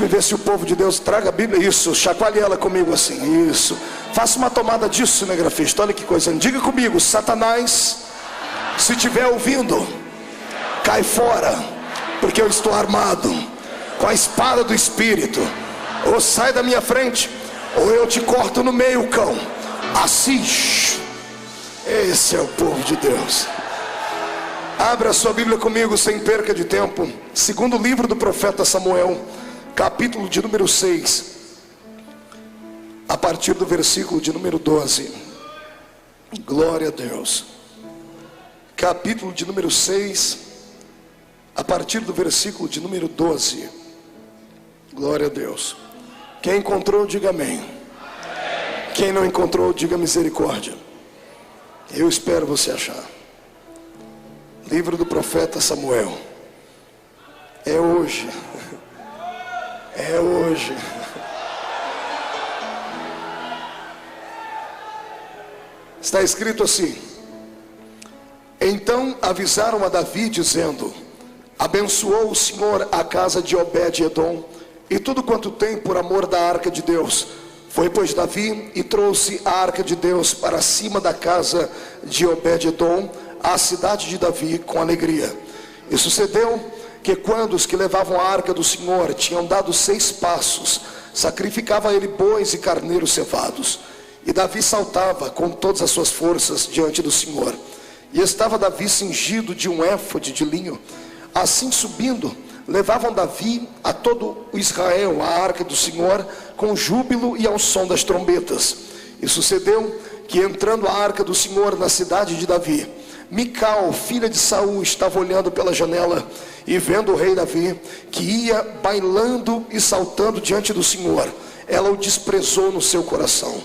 Deixa eu ver se o povo de Deus traga a Bíblia. Isso, chacoalhe ela comigo assim. Isso. Faça uma tomada disso, cinegrafista. Olha que coisa. Diga comigo: Satanás, se estiver ouvindo, cai fora, porque eu estou armado com a espada do Espírito. Ou sai da minha frente, ou eu te corto no meio, cão. Assim. Esse é o povo de Deus. Abra a sua Bíblia comigo sem perca de tempo. Segundo livro do profeta Samuel, capítulo de número 6, a partir do versículo de número 12. Glória a Deus. Capítulo de número 6, a partir do versículo de número 12. Glória a Deus. Quem encontrou, diga amém. Quem não encontrou, diga misericórdia. Eu espero você achar. Livro do profeta Samuel. É hoje. É hoje. Está escrito assim: então avisaram a Davi dizendo: abençoou o Senhor a casa de Obed-edom e tudo quanto tem por amor da arca de Deus. Foi pois Davi e trouxe a arca de Deus para cima da casa de Obed-edom, à cidade de Davi, com alegria. E sucedeu que quando os que levavam a arca do Senhor tinham dado 6 passos, sacrificava ele bois e carneiros cevados. E Davi saltava com todas as suas forças diante do Senhor. E estava Davi cingido de um éfode de linho. Assim subindo, levavam Davi a todo o Israel a arca do Senhor com júbilo e ao som das trombetas. E sucedeu que, entrando a arca do Senhor na cidade de Davi, Mical, filha de Saul, estava olhando pela janela e vendo o rei Davi, que ia bailando e saltando diante do Senhor, ela o desprezou no seu coração.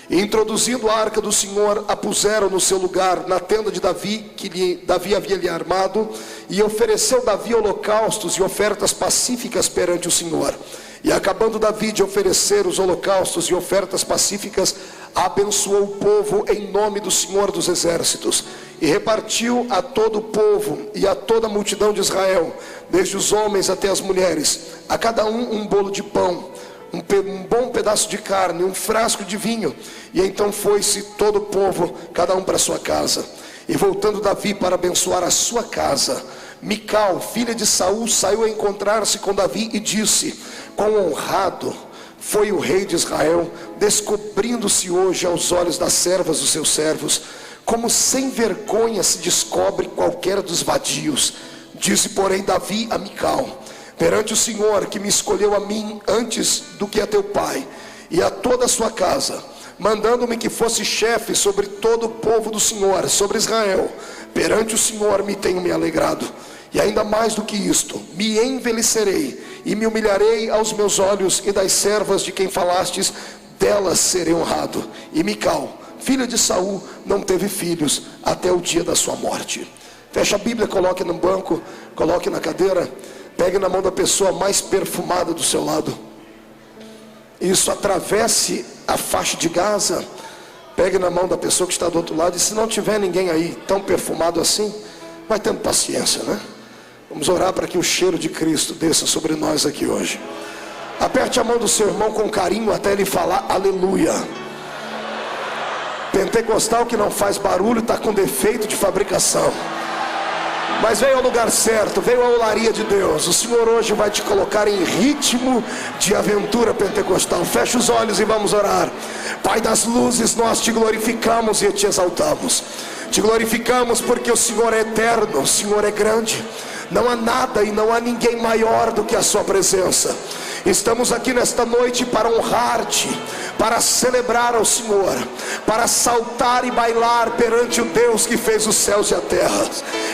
E introduzindo a arca do Senhor, a puseram no seu lugar na tenda de Davi, que Davi havia lhe armado, e ofereceu Davi holocaustos e ofertas pacíficas perante o Senhor. E acabando Davi de oferecer os holocaustos e ofertas pacíficas, abençoou o povo em nome do Senhor dos exércitos, e repartiu a todo o povo e a toda a multidão de Israel, desde os homens até as mulheres, a cada um bolo de pão, um bom pedaço de carne, um frasco de vinho. E então foi-se todo o povo, cada um para sua casa. E voltando Davi para abençoar a sua casa, Mical, filha de Saul, saiu a encontrar-se com Davi e disse: quão honrado foi o rei de Israel, descobrindo-se hoje aos olhos das servas dos seus servos, como sem vergonha se descobre qualquer dos vadios. Disse porém Davi a Mical: perante o Senhor, que me escolheu a mim antes do que a teu pai e a toda a sua casa, mandando-me que fosse chefe sobre todo o povo do Senhor, sobre Israel, perante o Senhor me tenho me alegrado. E ainda mais do que isto, me envelhecerei e me humilharei aos meus olhos, e das servas de quem falastes, delas serei honrado. E Mical, filha de Saul, não teve filhos até o dia da sua morte. Feche a Bíblia, coloque no banco, coloque na cadeira. Pegue na mão da pessoa mais perfumada do seu lado. Isso, atravesse a faixa de Gaza. Pegue na mão da pessoa que está do outro lado. E se não tiver ninguém aí tão perfumado assim, vai tendo paciência, né? Vamos orar para que o cheiro de Cristo desça sobre nós aqui hoje. Aperte a mão do seu irmão com carinho até ele falar aleluia. Pentecostal que não faz barulho está com defeito de fabricação, mas veio ao lugar certo, veio à olaria de Deus. O Senhor hoje vai te colocar em ritmo de aventura pentecostal. Feche os olhos e vamos orar. Pai das luzes, nós te glorificamos e te exaltamos. Te glorificamos porque o Senhor é eterno, o Senhor é grande. Não há nada e não há ninguém maior do que a sua presença. Estamos aqui nesta noite para honrar-te, para celebrar ao Senhor, para saltar e bailar perante o Deus que fez os céus e a terra.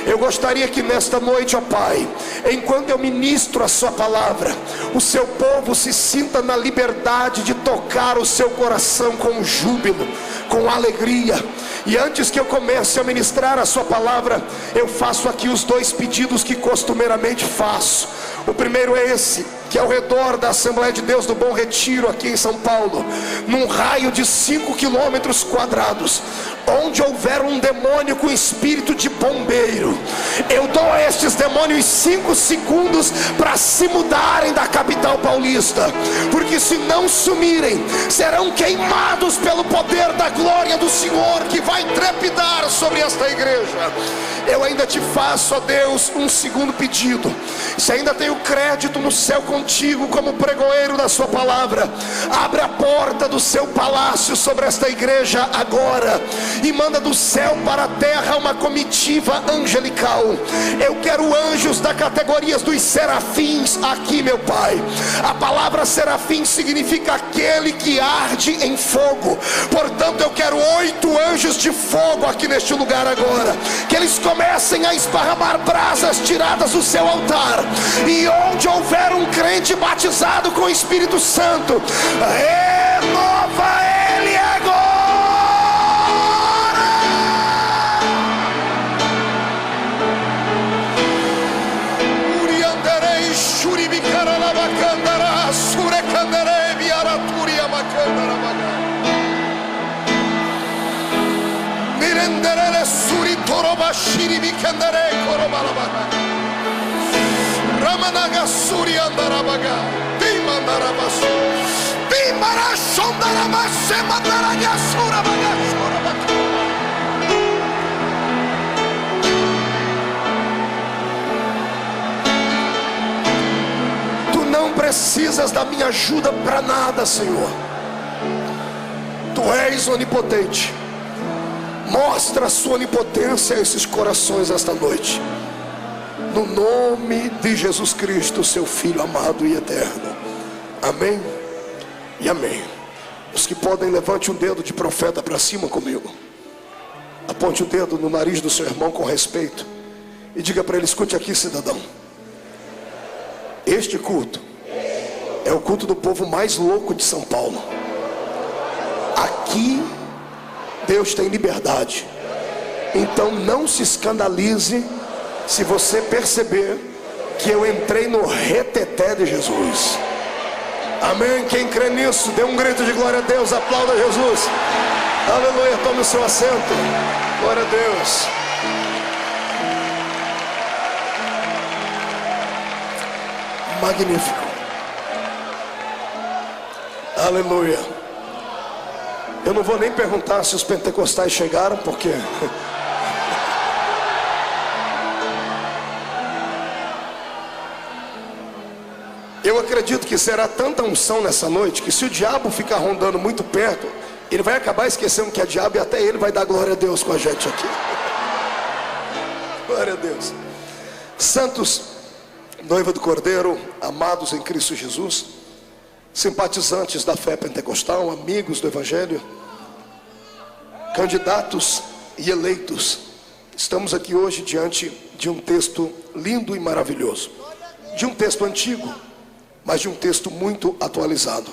Eu gostaria que nesta noite, ó Pai, enquanto eu ministro a sua palavra, o seu povo se sinta na liberdade de tocar o seu coração com júbilo, com alegria. E antes que eu comece a ministrar a sua palavra, eu faço aqui os 2 pedidos que costumeiramente faço. O primeiro é esse, que ao redor da Assembleia de Deus do Bom Retiro aqui em São Paulo, num raio de 5 quilômetros quadrados, Onde houver um demônio com espírito de bombeiro, eu dou a estes demônios 5 segundos para se mudarem da capital paulista, porque se não sumirem, serão queimados pelo poder da glória do Senhor, que vai trepidar sobre esta igreja. Eu ainda te faço, ó Deus, um segundo pedido. Se ainda tenho crédito no céu contigo como pregoeiro da sua palavra, abre a porta do seu palácio sobre esta igreja agora, e manda do céu para a terra uma comitiva angelical. Eu quero anjos da categoria dos serafins aqui, meu Pai. A palavra serafim significa aquele que arde em fogo. Portanto, eu quero 8 anjos de fogo aqui neste lugar agora, que eles comecem a esparramar brasas tiradas do seu altar, e onde houver um crente batizado com o Espírito Santo, renova ele agora. Urianderei shuribicara lavacandara surecanderei viaraturia macandara maga mirenderele suritoroba shiribicandere korobalaba ramanaga suriandarabaga dimandarabasu dimarashondarabase mandaraga surabaga surabaga. Tu não precisas da minha ajuda para nada, Senhor. Tu és onipotente. Mostra a sua onipotência a esses corações esta noite, no nome de Jesus Cristo, seu Filho amado e eterno. Amém e amém. Os que podem, levante um dedo de profeta para cima comigo. Aponte o dedo no nariz do seu irmão com respeito e diga para ele: escute aqui, cidadão. Este culto é o culto do povo mais louco de São Paulo. Aqui Deus tem liberdade. Então não se escandalize se você perceber que eu entrei no reteté de Jesus. Amém? Quem crê nisso, dê um grito de glória a Deus, aplauda Jesus. Aleluia, tome o seu assento. Glória a Deus. Magnífico. Aleluia. Eu não vou nem perguntar se os pentecostais chegaram, porque eu acredito que será tanta unção nessa noite, que se o diabo ficar rondando muito perto, ele vai acabar esquecendo que é diabo, e até ele vai dar glória a Deus com a gente aqui. Glória a Deus. Santos, noiva do Cordeiro, amados em Cristo Jesus, simpatizantes da fé pentecostal, amigos do Evangelho, candidatos e eleitos, estamos aqui hoje diante de um texto lindo e maravilhoso, de um texto antigo, mas de um texto muito atualizado.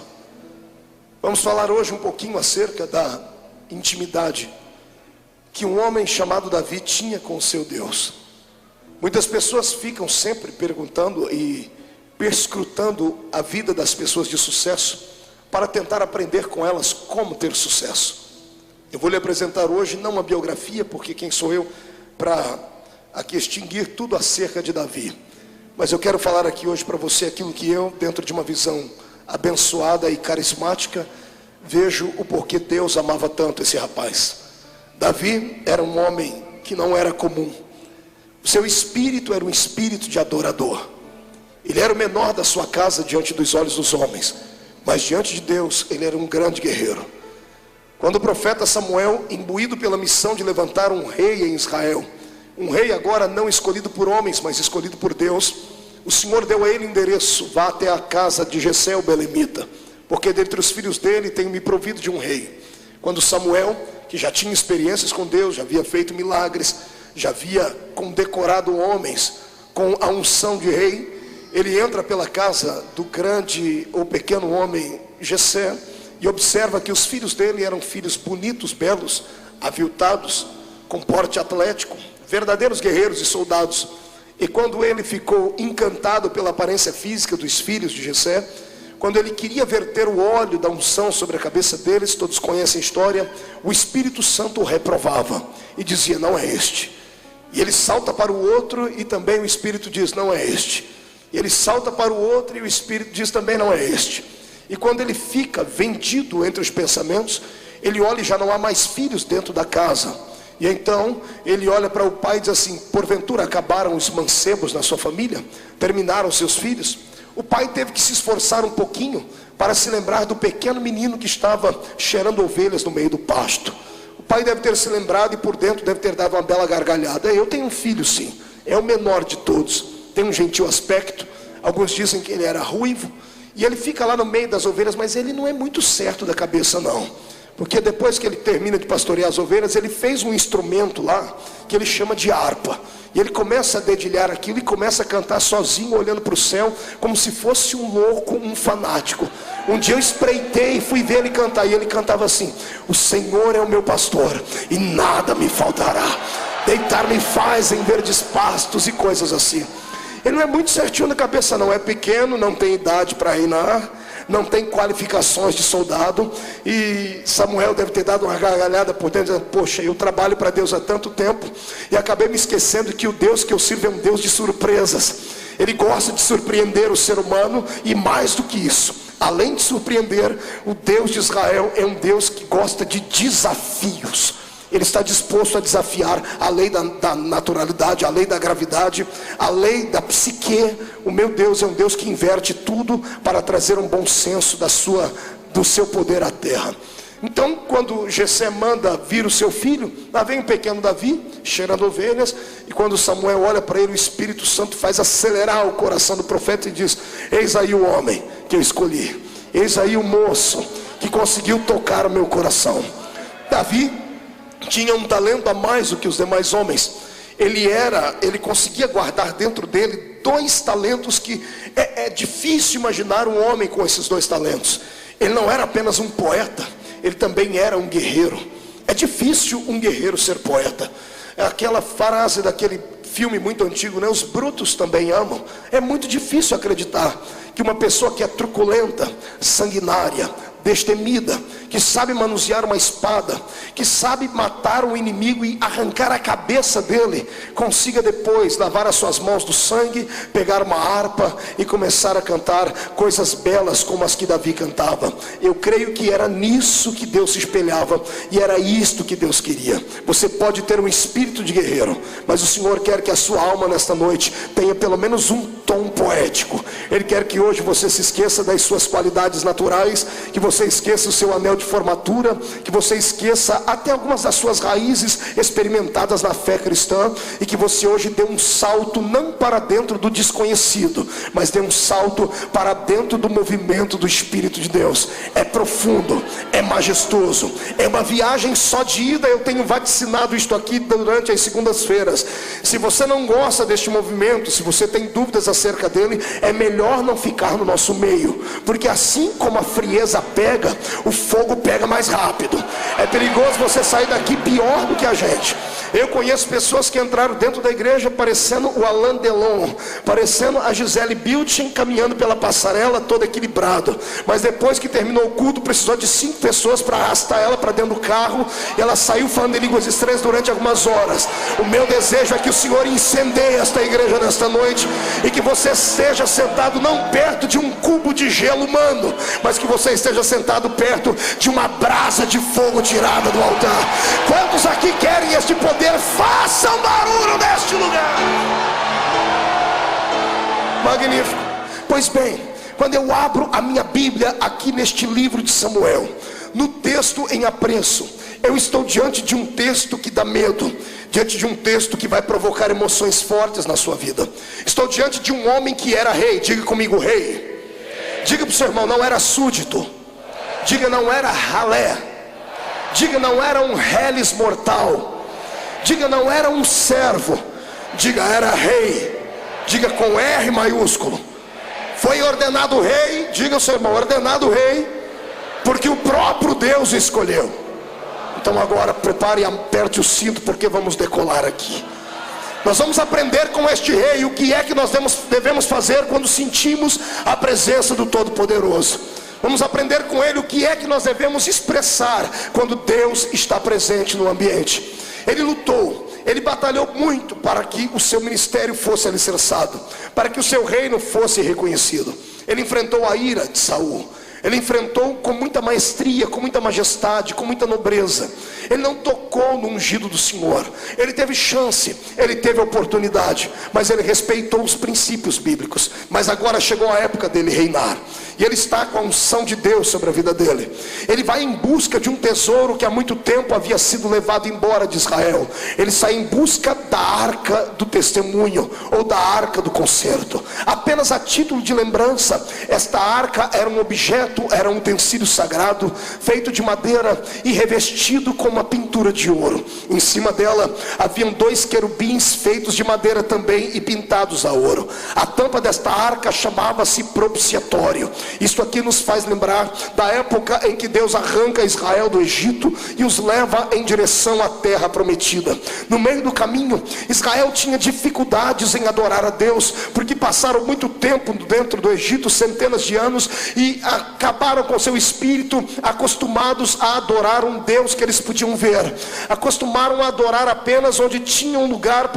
Vamos falar hoje um pouquinho acerca da intimidade que um homem chamado Davi tinha com o seu Deus. Muitas pessoas ficam sempre perguntando e perscrutando a vida das pessoas de sucesso para tentar aprender com elas como ter sucesso. Eu vou lhe apresentar hoje não uma biografia, porque quem sou eu para aqui extinguir tudo acerca de Davi, mas eu quero falar aqui hoje para você aquilo que eu, dentro de uma visão abençoada e carismática, vejo o porquê Deus amava tanto esse rapaz. Davi era um homem que não era comum. O seu espírito era um espírito de adorador. Ele era o menor da sua casa diante dos olhos dos homens, mas diante de Deus ele era um grande guerreiro. Quando o profeta Samuel, imbuído pela missão de levantar um rei em Israel, um rei agora não escolhido por homens, mas escolhido por Deus, o Senhor deu a ele endereço: vá até a casa de Jessé o belemita, porque dentre os filhos dele tenho me provido de um rei. Quando Samuel, que já tinha experiências com Deus, já havia feito milagres, já havia condecorado homens com a unção de rei, ele entra pela casa do grande ou pequeno homem Jessé e observa que os filhos dele eram filhos bonitos, belos, aviltados, com porte atlético, verdadeiros guerreiros e soldados. E quando ele ficou encantado pela aparência física dos filhos de Jessé, quando ele queria verter o óleo da unção sobre a cabeça deles, todos conhecem a história, o Espírito Santo o reprovava e dizia: não é este. E ele salta para o outro e também o Espírito diz: não é este. E ele salta para o outro e o Espírito diz: também não é este. E quando ele fica vendido entre os pensamentos, ele olha e já não há mais filhos dentro da casa. E então ele olha para o pai e diz assim: porventura acabaram os mancebos na sua família? Terminaram seus filhos? O pai teve que se esforçar um pouquinho para se lembrar do pequeno menino que estava cheirando ovelhas no meio do pasto. O pai deve ter se lembrado e por dentro deve ter dado uma bela gargalhada. Eu tenho um filho, sim, é o menor de todos, tem um gentil aspecto. Alguns dizem que ele era ruivo. E ele fica lá no meio das ovelhas, mas ele não é muito certo da cabeça não. Porque depois que ele termina de pastorear as ovelhas, ele fez um instrumento lá, que ele chama de harpa. E ele começa a dedilhar aquilo e começa a cantar sozinho, olhando para o céu, como se fosse um louco, um fanático. Um dia eu espreitei e fui ver ele cantar, e ele cantava assim: o Senhor é o meu pastor, e nada me faltará. Deitar-me faz em verdes pastos e coisas assim. Ele não é muito certinho na cabeça não, é pequeno, não tem idade para reinar, não tem qualificações de soldado. E Samuel deve ter dado uma gargalhada por dentro, dizendo: poxa, eu trabalho para Deus há tanto tempo e acabei me esquecendo que o Deus que eu sirvo é um Deus de surpresas. Ele gosta de surpreender o ser humano, e mais do que isso, além de surpreender, o Deus de Israel é um Deus que gosta de desafios. Ele está disposto a desafiar a lei da naturalidade, a lei da gravidade, a lei da psique. O meu Deus é um Deus que inverte tudo para trazer um bom senso do seu poder à terra. Então, quando Jessé manda vir o seu filho, lá vem o pequeno Davi, cheirando ovelhas. E quando Samuel olha para ele, o Espírito Santo faz acelerar o coração do profeta e diz: eis aí o homem que eu escolhi, eis aí o moço que conseguiu tocar o meu coração. Davi tinha um talento a mais do que os demais homens. Ele conseguia guardar dentro dele 2 talentos que é difícil imaginar um homem com esses 2 talentos. Ele não era apenas um poeta, ele também era um guerreiro. É difícil um guerreiro ser poeta. É aquela frase daquele filme muito antigo, né? Os brutos também amam. É muito difícil acreditar que uma pessoa que é truculenta, sanguinária, destemida, que sabe manusear uma espada, que sabe matar um inimigo e arrancar a cabeça dele, consiga depois lavar as suas mãos do sangue, pegar uma harpa e começar a cantar coisas belas como as que Davi cantava. Eu creio que era nisso que Deus se espelhava, e era isto que Deus queria. Você pode ter um espírito de guerreiro, mas o Senhor quer que a sua alma nesta noite tenha pelo menos um tom poético. Ele quer que hoje você se esqueça das suas qualidades naturais, que você esqueça o seu anel de formatura, que você esqueça até algumas das suas raízes experimentadas na fé cristã, e que você hoje dê um salto não para dentro do desconhecido, mas dê um salto para dentro do movimento do Espírito de Deus. É profundo, é majestoso, é uma viagem só de ida. Eu tenho vaticinado isto aqui durante as segundas-feiras. Se você não gosta deste movimento, se você tem dúvidas acerca dele, é melhor não ficar no nosso meio, porque assim como a frieza pega, o fogo pega mais rápido. É perigoso você sair daqui pior do que a gente. Eu conheço pessoas que entraram dentro da igreja parecendo o Alain Delon, parecendo a Gisele Bündchen, caminhando pela passarela todo equilibrado, mas depois que terminou o culto precisou de 5 pessoas para arrastar ela para dentro do carro, e ela saiu falando em línguas estranhas durante algumas horas. O meu desejo é que o Senhor incendeie esta igreja nesta noite, e que você esteja sentado não perto de um cubo de gelo humano, mas que você esteja sentado perto de uma brasa de fogo tirada do altar. Quantos aqui querem este poder? Façam barulho neste lugar. Magnífico. Pois bem, quando eu abro a minha Bíblia aqui neste livro de Samuel, no texto em apreço, eu estou diante de um texto que dá medo, diante de um texto que vai provocar emoções fortes na sua vida. Estou diante de um homem que era rei. Diga comigo, rei. Diga para o seu irmão, não era súdito. Diga, não era ralé. Diga, não era um reles mortal. Diga, não era um servo. Diga, era rei. Diga com R maiúsculo. Foi ordenado rei. Diga ao seu irmão, ordenado rei, porque o próprio Deus escolheu. Então agora prepare e aperte o cinto, porque vamos decolar aqui. Nós vamos aprender com este rei o que é que nós devemos fazer quando sentimos a presença do Todo-Poderoso. Vamos aprender com ele o que é que nós devemos expressar quando Deus está presente no ambiente. Ele lutou, ele batalhou muito para que o seu ministério fosse alicerçado, para que o seu reino fosse reconhecido. Ele enfrentou a ira de Saul. Ele enfrentou com muita maestria, com muita majestade, com muita nobreza. Ele não tocou no ungido do Senhor. Ele teve chance, ele teve oportunidade, mas ele respeitou os princípios bíblicos. Mas agora chegou a época dele reinar, e ele está com a unção de Deus sobre a vida dele. Ele vai em busca de um tesouro que há muito tempo havia sido levado embora de Israel. Ele sai em busca da arca do testemunho, ou da arca do concerto. Apenas a título de lembrança, esta arca era um objeto, era um utensílio sagrado, feito de madeira e revestido com uma pintura de ouro. Em cima dela haviam 2 querubins feitos de madeira também e pintados a ouro. A tampa desta arca chamava-se propiciatório. Isso aqui nos faz lembrar da época em que Deus arranca Israel do Egito e os leva em direção à terra prometida. No meio do caminho, Israel tinha dificuldades em adorar a Deus, porque passaram muito tempo dentro do Egito, centenas de anos, e acabaram com seu espírito acostumados a adorar um Deus que eles podiam ver. Acostumaram a adorar apenas onde tinha um lugar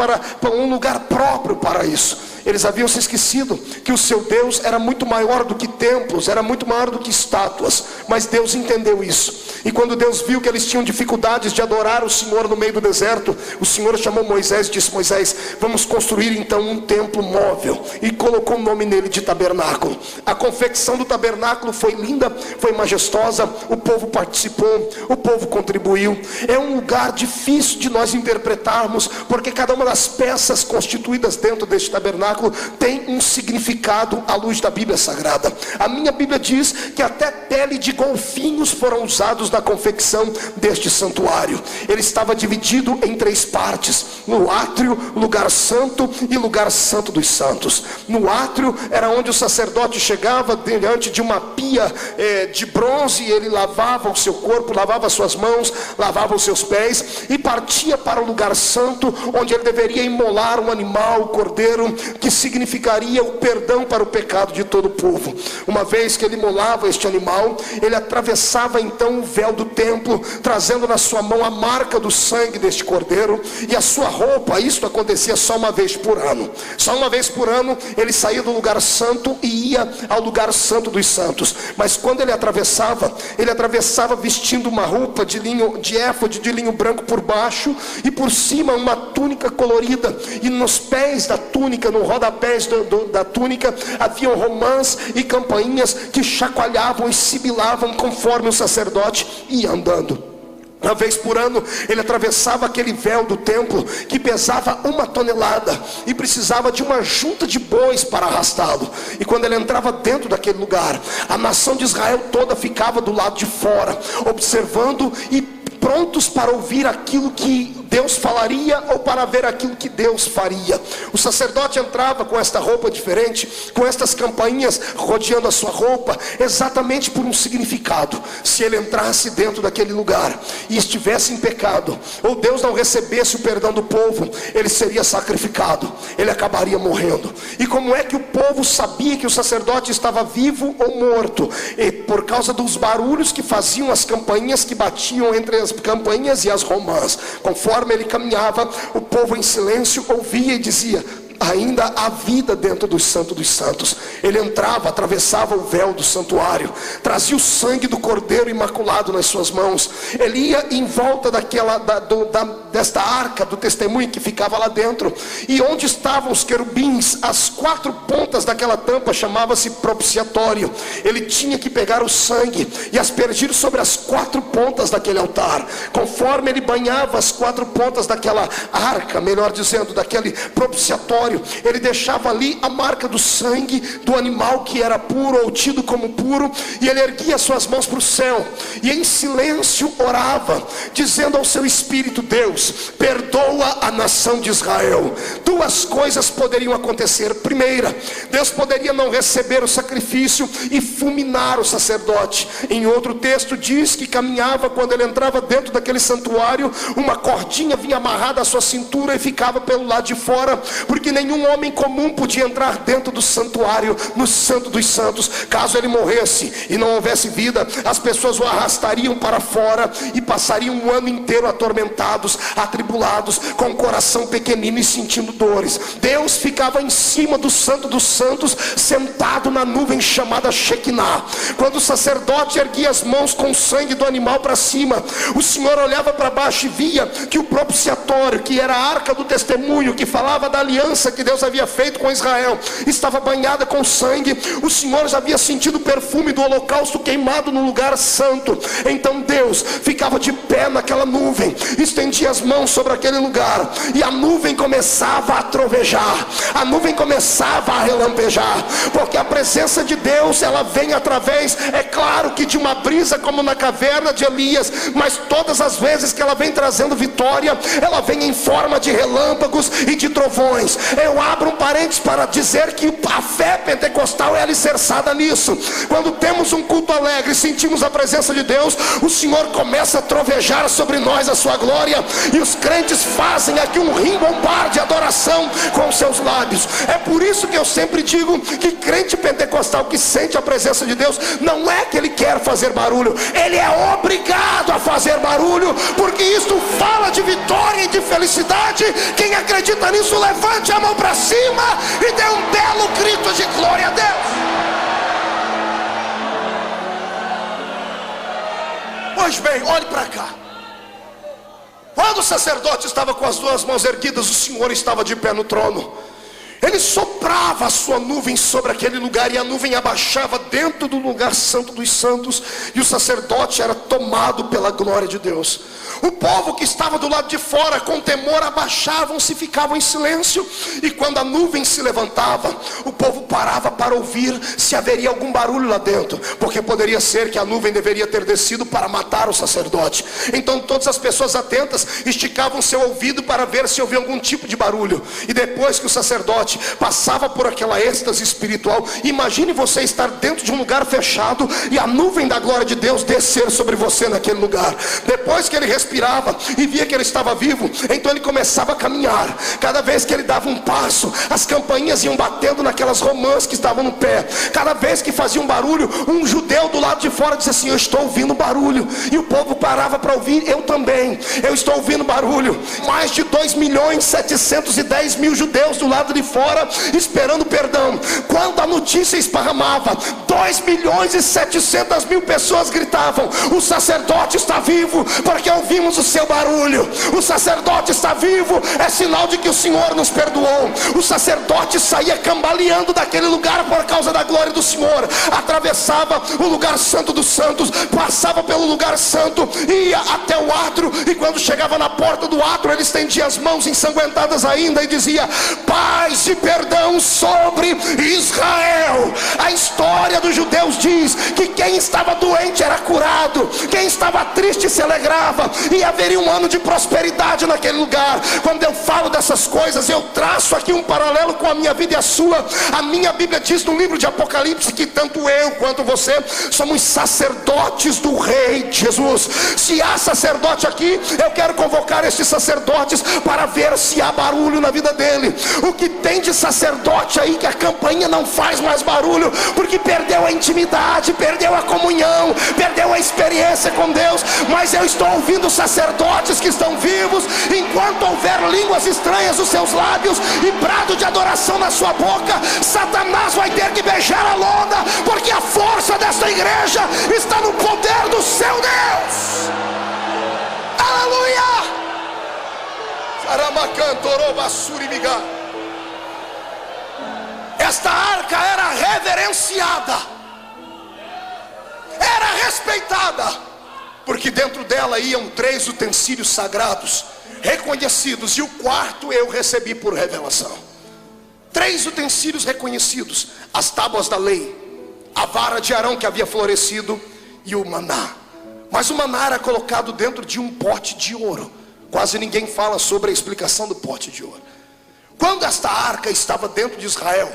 próprio para isso. Eles haviam se esquecido que o seu Deus era muito maior do que templos, era muito maior do que estátuas. Mas Deus entendeu isso, e quando Deus viu que eles tinham dificuldades de adorar o Senhor no meio do deserto, o Senhor chamou Moisés e disse: Moisés, vamos construir então um templo móvel, e colocou o nome nele de tabernáculo. A confecção do tabernáculo foi linda, foi majestosa. O povo participou, o povo contribuiu. É um lugar difícil de nós interpretarmos, porque cada uma das peças constituídas dentro deste tabernáculo tem um significado à luz da Bíblia Sagrada. A minha Bíblia diz que até pele de golfinhos foram usados na confecção deste santuário. Ele estava dividido em 3 partes: no átrio, lugar santo e lugar santo dos santos. No átrio era onde o sacerdote chegava diante de uma pia de bronze, e ele lavava o seu corpo, lavava as suas mãos, lavava os seus pés, e partia para o lugar santo, onde ele deveria imolar um animal, o cordeiro, que significaria o perdão para o pecado de todo o povo. Uma vez que ele imolava este animal, ele atravessava então o véu do templo, trazendo na sua mão a marca do sangue deste cordeiro, e a sua roupa. Isto acontecia só uma vez por ano. Só uma vez por ano ele saía do lugar santo e ia ao lugar santo dos santos. Mas quando ele atravessava vestindo uma roupa de linho, de éfode de linho branco por baixo, e por cima uma túnica colorida, e nos pés da túnica, no rodapés da túnica, haviam romãs e campainhas que chacoalhavam e sibilavam conforme o sacerdote ia andando. Uma vez por ano ele atravessava aquele véu do templo, que pesava 1 tonelada, e precisava de uma junta de bois para arrastá-lo. E quando ele entrava dentro daquele lugar, a nação de Israel toda ficava do lado de fora, observando e prontos para ouvir aquilo que Deus falaria, ou para ver aquilo que Deus faria. O sacerdote entrava com esta roupa diferente, com estas campainhas rodeando a sua roupa, exatamente por um significado. Se ele entrasse dentro daquele lugar e estivesse em pecado, ou Deus não recebesse o perdão do povo, ele seria sacrificado, ele acabaria morrendo. E como é que o povo sabia que o sacerdote estava vivo ou morto? E por causa dos barulhos que faziam as campainhas, que batiam entre as campainhas e as romãs. Conforme ele caminhava, o povo em silêncio ouvia e dizia: ainda há vida dentro do Santo dos Santos. Ele entrava, atravessava o véu do santuário, trazia o sangue do cordeiro imaculado nas suas mãos. Ele ia em volta desta arca do testemunho que ficava lá dentro, e onde estavam os querubins, as 4 pontas daquela tampa chamava-se propiciatório. Ele tinha que pegar o sangue e aspergir sobre as 4 pontas daquele altar. Conforme ele banhava as 4 pontas daquela arca, melhor dizendo, daquele propiciatório, santuário, ele deixava ali a marca do sangue do animal que era puro ou tido como puro, e ele erguia suas mãos para o céu e em silêncio orava, dizendo ao seu espírito: Deus, perdoa a nação de Israel. Duas coisas poderiam acontecer. Primeira, Deus poderia não receber o sacrifício e fulminar o sacerdote. Em outro texto diz que caminhava, quando ele entrava dentro daquele santuário, uma cordinha vinha amarrada à sua cintura e ficava pelo lado de fora, porque nenhum homem comum podia entrar dentro do santuário, no Santo dos Santos. Caso ele morresse e não houvesse vida, as pessoas o arrastariam para fora e passariam um ano inteiro atormentados, atribulados, com o coração pequenino e sentindo dores. Deus ficava em cima do Santo dos Santos, sentado na nuvem chamada Shekinah. Quando o sacerdote erguia as mãos com o sangue do animal para cima, o Senhor olhava para baixo e via que o propiciatório, que era a arca do testemunho, que falava da aliança que Deus havia feito com Israel, estava banhada com sangue. O Senhor já havia sentido o perfume do holocausto queimado no lugar santo. Então Deus ficava de pé naquela nuvem, estendia as mãos sobre aquele lugar, e a nuvem começava a trovejar, a nuvem começava a relampejar, porque a presença de Deus, ela vem através, é claro que de uma brisa, como na caverna de Elias, mas todas as vezes que ela vem trazendo vitória, ela vem em forma de relâmpagos e de trovões. Eu abro um parênteses para dizer que a fé pentecostal é alicerçada nisso. Quando temos um culto alegre, sentimos a presença de Deus, o Senhor começa a trovejar sobre nós a sua glória, e os crentes fazem aqui um rimbombar de adoração com os seus lábios. É por isso que eu sempre digo que crente pentecostal que sente a presença de Deus, não é que ele quer fazer barulho, ele é obrigado a fazer barulho, porque isto fala de vitória e de felicidade. Quem acredita nisso, levante a mão para cima e dê um belo grito de glória a Deus. Pois bem, olhe para cá. Quando o sacerdote estava com as duas mãos erguidas, o Senhor estava de pé no trono. Ele soprava a sua nuvem sobre aquele lugar, e a nuvem abaixava dentro do lugar santo dos santos, e o sacerdote era tomado pela glória de Deus. O povo que estava do lado de fora, com temor, abaixavam-se e ficavam em silêncio. E quando a nuvem se levantava, o povo parava para ouvir se haveria algum barulho lá dentro, porque poderia ser que a nuvem deveria ter descido para matar o sacerdote. Então todas as pessoas atentas esticavam seu ouvido para ver se havia algum tipo de barulho. E depois que o sacerdote passava por aquela êxtase espiritual, imagine você estar dentro de um lugar fechado e a nuvem da glória de Deus descer sobre você naquele lugar. Depois que ele respirava e via que ele estava vivo, então ele começava a caminhar. Cada vez que ele dava um passo, as campainhas iam batendo naquelas romãs que estavam no pé. Cada vez que fazia um barulho, um judeu do lado de fora dizia assim: eu estou ouvindo barulho. E o povo parava para ouvir. Eu também, eu estou ouvindo barulho. Mais de 2.710.000 judeus do lado de fora esperando perdão. Quando a notícia esparramava, 2.700.000 pessoas gritavam: o sacerdote está vivo, porque ouvimos o seu barulho. O sacerdote está vivo, é sinal de que o Senhor nos perdoou. O sacerdote saía cambaleando daquele lugar por causa da glória do Senhor, atravessava o lugar santo dos santos, passava pelo lugar santo, ia até o átrio, e quando chegava na porta do átrio, ele estendia as mãos ensanguentadas ainda e dizia: paz e perdão sobre Israel. A história dos judeus diz que quem estava doente era curado, quem estava triste se alegrava, e haveria um ano de prosperidade naquele lugar. Quando eu falo dessas coisas, eu traço aqui um paralelo com a minha vida e a sua. A minha Bíblia diz no livro de Apocalipse que tanto eu quanto você somos sacerdotes do Rei Jesus. Se há sacerdote aqui, eu quero convocar esses sacerdotes para ver se há barulho na vida dele. O que tem de sacerdote aí que a campainha não faz mais barulho, porque perdeu a intimidade, perdeu a comunhão, perdeu a experiência com Deus. Mas eu estou ouvindo sacerdotes que estão vivos. Enquanto houver línguas estranhas nos seus lábios e brado de adoração na sua boca, Satanás vai ter que beijar a lona, porque a força desta igreja está no poder do seu Deus. Aleluia. Esta arca era reverenciada, era respeitada, porque dentro dela iam 3 utensílios sagrados reconhecidos, e o quarto eu recebi por revelação. 3 utensílios reconhecidos: as tábuas da lei, a vara de Arão que havia florescido e o maná. Mas o maná era colocado dentro de um pote de ouro. Quase ninguém fala sobre a explicação do pote de ouro. Quando esta arca estava dentro de Israel,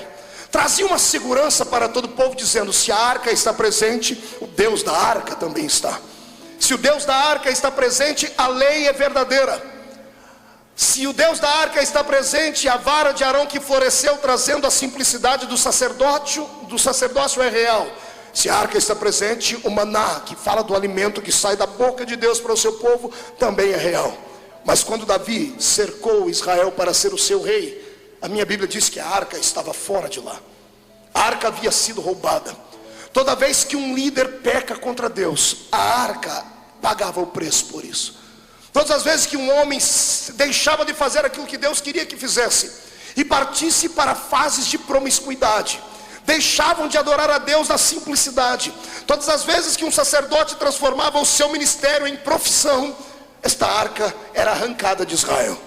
trazia uma segurança para todo o povo, dizendo: se a arca está presente, o Deus da arca também está. Se o Deus da arca está presente, a lei é verdadeira. Se o Deus da arca está presente, a vara de Arão que floresceu, trazendo a simplicidade do sacerdócio é real. Se a arca está presente, o maná, que fala do alimento que sai da boca de Deus para o seu povo, também é real. Mas quando Davi cercou Israel para ser o seu rei, a minha Bíblia diz que a arca estava fora de lá. A arca havia sido roubada. Toda vez que um líder peca contra Deus, a arca pagava o preço por isso. Todas as vezes que um homem deixava de fazer aquilo que Deus queria que fizesse e partisse para fases de promiscuidade, deixavam de adorar a Deus na simplicidade. Todas as vezes que um sacerdote transformava o seu ministério em profissão, esta arca era arrancada de Israel.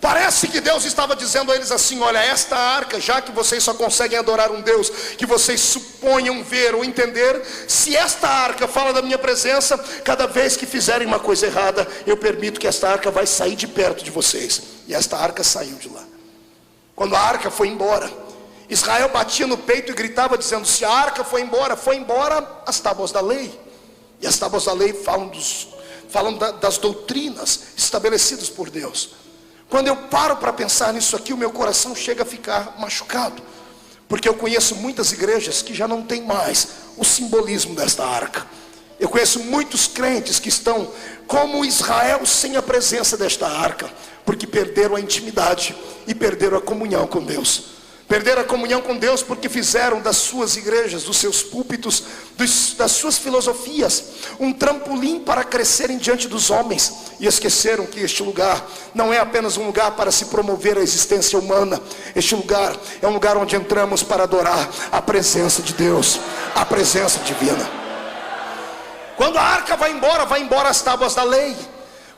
Parece que Deus estava dizendo a eles assim: olha, esta arca, já que vocês só conseguem adorar um Deus que vocês suponham ver ou entender, se esta arca fala da minha presença, cada vez que fizerem uma coisa errada, eu permito que esta arca vai sair de perto de vocês. E esta arca saiu de lá. Quando a arca foi embora, Israel batia no peito e gritava dizendo: se a arca foi embora as tábuas da lei. E as tábuas da lei falam das doutrinas estabelecidas por Deus. Quando eu paro para pensar nisso aqui, o meu coração chega a ficar machucado, porque eu conheço muitas igrejas que já não tem mais o simbolismo desta arca. Eu conheço muitos crentes que estão como Israel sem a presença desta arca, porque perderam a intimidade e perderam a comunhão com Deus. Perderam a comunhão com Deus porque fizeram das suas igrejas, dos seus púlpitos, das suas filosofias, um trampolim para crescerem diante dos homens. E esqueceram que este lugar não é apenas um lugar para se promover a existência humana. Este lugar é um lugar onde entramos para adorar a presença de Deus, a presença divina. Quando a arca vai embora as tábuas da lei.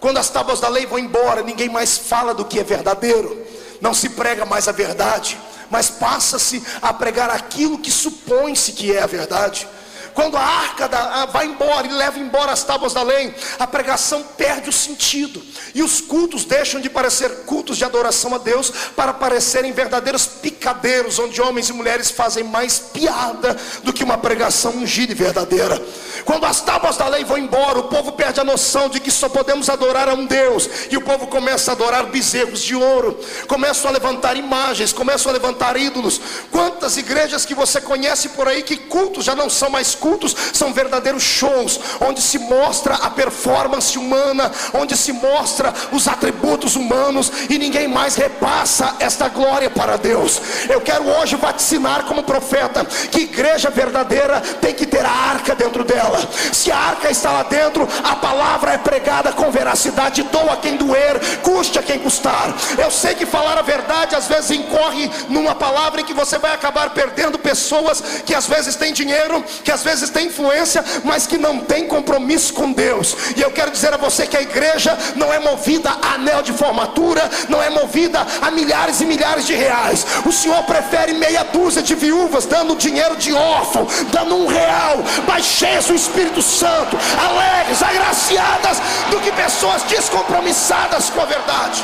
Quando as tábuas da lei vão embora, ninguém mais fala do que é verdadeiro. Não se prega mais a verdade, mas passa-se a pregar aquilo que supõe-se que é a verdade. Quando a arca vai embora e leva embora as tábuas da lei, a pregação perde o sentido. E os cultos deixam de parecer cultos de adoração a Deus para parecerem verdadeiros picadeiros, onde homens e mulheres fazem mais piada do que uma pregação ungida e verdadeira. Quando as tábuas da lei vão embora, o povo perde a noção de que só podemos adorar a um Deus. E o povo começa a adorar bezerros de ouro, começam a levantar imagens, começam a levantar ídolos. Quantas igrejas que você conhece por aí que cultos já não são mais cultos, são verdadeiros shows, onde se mostra a performance humana, onde se mostra os atributos humanos, e ninguém mais repassa esta glória para Deus. Eu quero hoje vaticinar como profeta que igreja verdadeira tem que ter a arca dentro dela. Se a arca está lá dentro, a palavra é pregada com veracidade, doa a quem doer, custe a quem custar. Eu sei que falar a verdade às vezes incorre numa palavra em que você vai acabar perdendo pessoas que às vezes têm dinheiro, que às vezes têm influência, mas que não têm compromisso com Deus. E eu quero dizer a você que a igreja não é movida a anel de formatura, não é movida a milhares e milhares de reais. O Senhor prefere meia dúzia de viúvas dando dinheiro de órfão, dando R$1, mas cheias do Espírito Santo, alegres, agraciadas, do que pessoas descompromissadas com a verdade.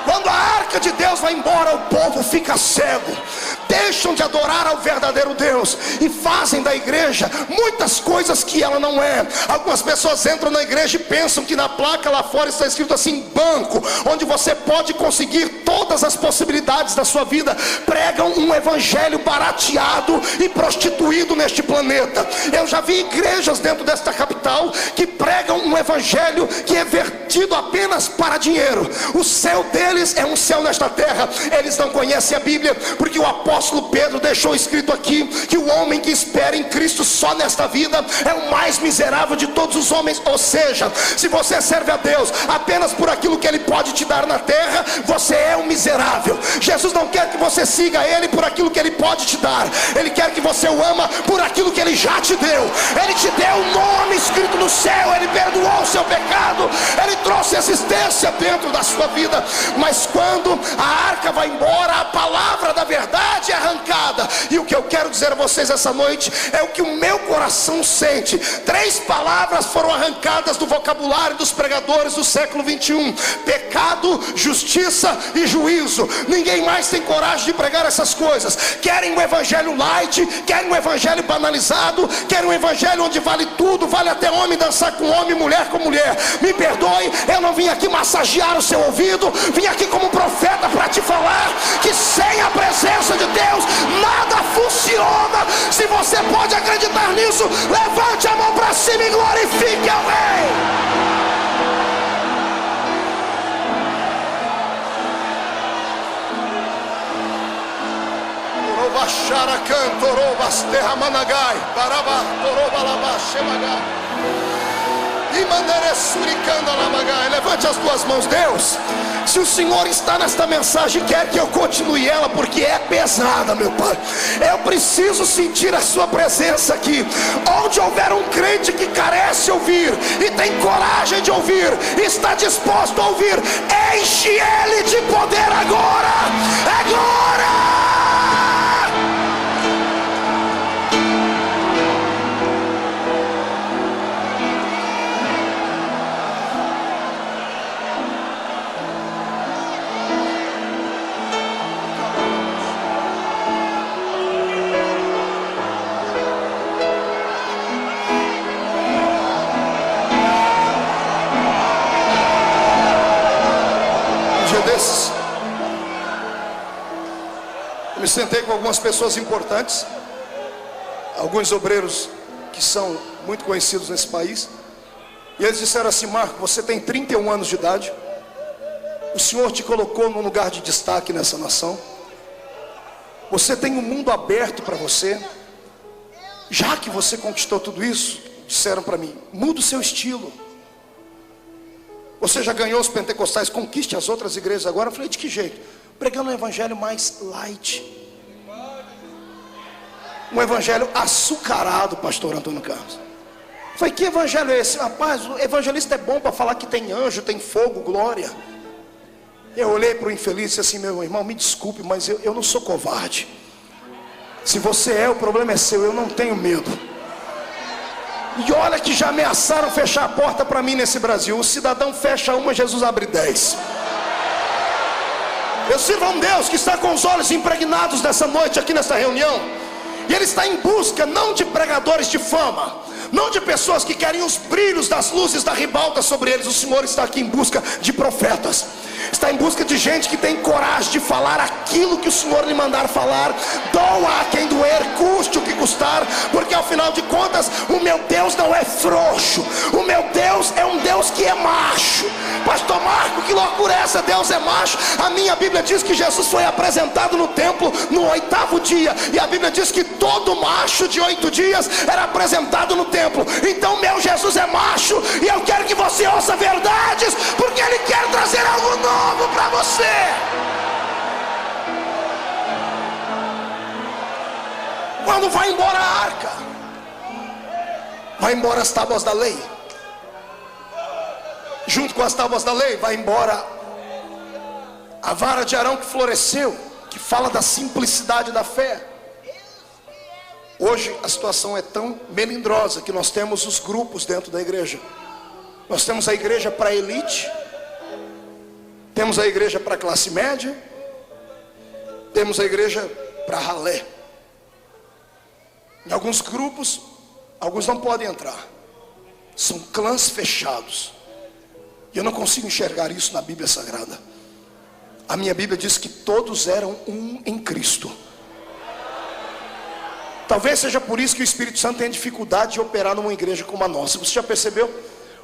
Quando a arca de Deus vai embora, o povo fica cego, deixam de adorar ao verdadeiro Deus e fazem da igreja muitas coisas que ela não é. Algumas pessoas entram na igreja e pensam que na placa lá fora está escrito assim: banco, onde você pode conseguir todas as possibilidades da sua vida. Pregam um evangelho barateado e prostituído neste planeta. Eu já vi igrejas dentro desta capital que pregam um evangelho que é vertido apenas para dinheiro. O céu deles é um céu nesta terra. Eles não conhecem a Bíblia, porque o apóstolo apóstolo Pedro deixou escrito aqui que o homem que espera em Cristo só nesta vida é o mais miserável de todos os homens. Ou seja, se você serve a Deus apenas por aquilo que Ele pode te dar na terra, você é um miserável. Jesus não quer que você siga Ele por aquilo que Ele pode te dar, Ele quer que você o ama por aquilo que Ele já te deu. Ele te deu um nome escrito no céu, Ele perdoou o seu pecado, Ele trouxe existência dentro da sua vida. Mas quando a arca vai embora, a palavra da verdade é arrancada. E o que eu quero dizer a vocês essa noite é o que o meu coração sente. 3 palavras foram arrancadas do vocabulário dos pregadores do século 21: pecado, justiça e juízo. Ninguém mais tem coragem de pregar essas coisas. Querem um evangelho light, querem um evangelho banalizado, querem um evangelho onde vale tudo, vale até homem dançar com homem, mulher com mulher. Me perdoe, eu não vim aqui massagear o seu ouvido, vim aqui como profeta para te falar que sem a presença de Deus nada funciona. Se você pode acreditar nisso, levante a mão para cima e glorifique ao Rei. Levante as duas mãos. Deus, se o Senhor está nesta mensagem, quer que eu continue ela, porque é pesada, meu Pai. Eu preciso sentir a sua presença aqui. Onde houver um crente que carece ouvir e tem coragem de ouvir, está disposto a ouvir, enche ele de poder agora. É glória. Eu me sentei com algumas pessoas importantes, alguns obreiros que são muito conhecidos nesse país, e eles disseram assim: Marco, você tem 31 anos de idade, o Senhor te colocou num lugar de destaque nessa nação, você tem um mundo aberto para você. Já que você conquistou tudo isso, disseram para mim, muda o seu estilo. Você já ganhou os pentecostais, conquiste as outras igrejas agora. Eu falei, de que jeito? Pregando um evangelho mais light, um evangelho açucarado, pastor Antônio Carlos. Eu falei, que evangelho é esse? Rapaz, o evangelista é bom para falar que tem anjo, tem fogo, glória. Eu olhei para o infeliz e disse assim: meu irmão, me desculpe, mas eu não sou covarde. Se você é, o problema é seu, eu não tenho medo. E olha que já ameaçaram fechar a porta para mim nesse Brasil. O cidadão fecha uma, Jesus abre 10. Eu sirvo a um Deus que está com os olhos impregnados nessa noite aqui nessa reunião, e Ele está em busca não de pregadores de fama, não de pessoas que querem os brilhos das luzes da ribalta sobre eles. O Senhor está aqui em busca de profetas, está em busca de gente que tem coragem de falar aquilo que o Senhor lhe mandar falar. Doa a quem doer, custe o que custar, porque ao final de contas o meu Deus não é frouxo, o meu Deus é um Deus que é macho. Pastor Marco, que loucura é essa? Deus é macho? A minha Bíblia diz que Jesus foi apresentado no templo no 8º dia, e a Bíblia diz que todo macho de 8 dias era apresentado no templo. Então meu Jesus é macho, e eu quero que você ouça verdades, porque Ele quer trazer algo novo para você. Quando vai embora a arca, vai embora as tábuas da lei. Junto com as tábuas da lei, vai embora a vara de Arão que floresceu, que fala da simplicidade da fé. Hoje a situação é tão melindrosa que nós temos os grupos dentro da igreja. Nós temos a igreja para a elite, temos a igreja para a classe média, temos a igreja para ralé. Em alguns grupos, alguns não podem entrar, são clãs fechados, e eu não consigo enxergar isso na Bíblia Sagrada. A minha Bíblia diz que todos eram um em Cristo. Talvez seja por isso que o Espírito Santo tem dificuldade de operar numa igreja como a nossa. Você já percebeu?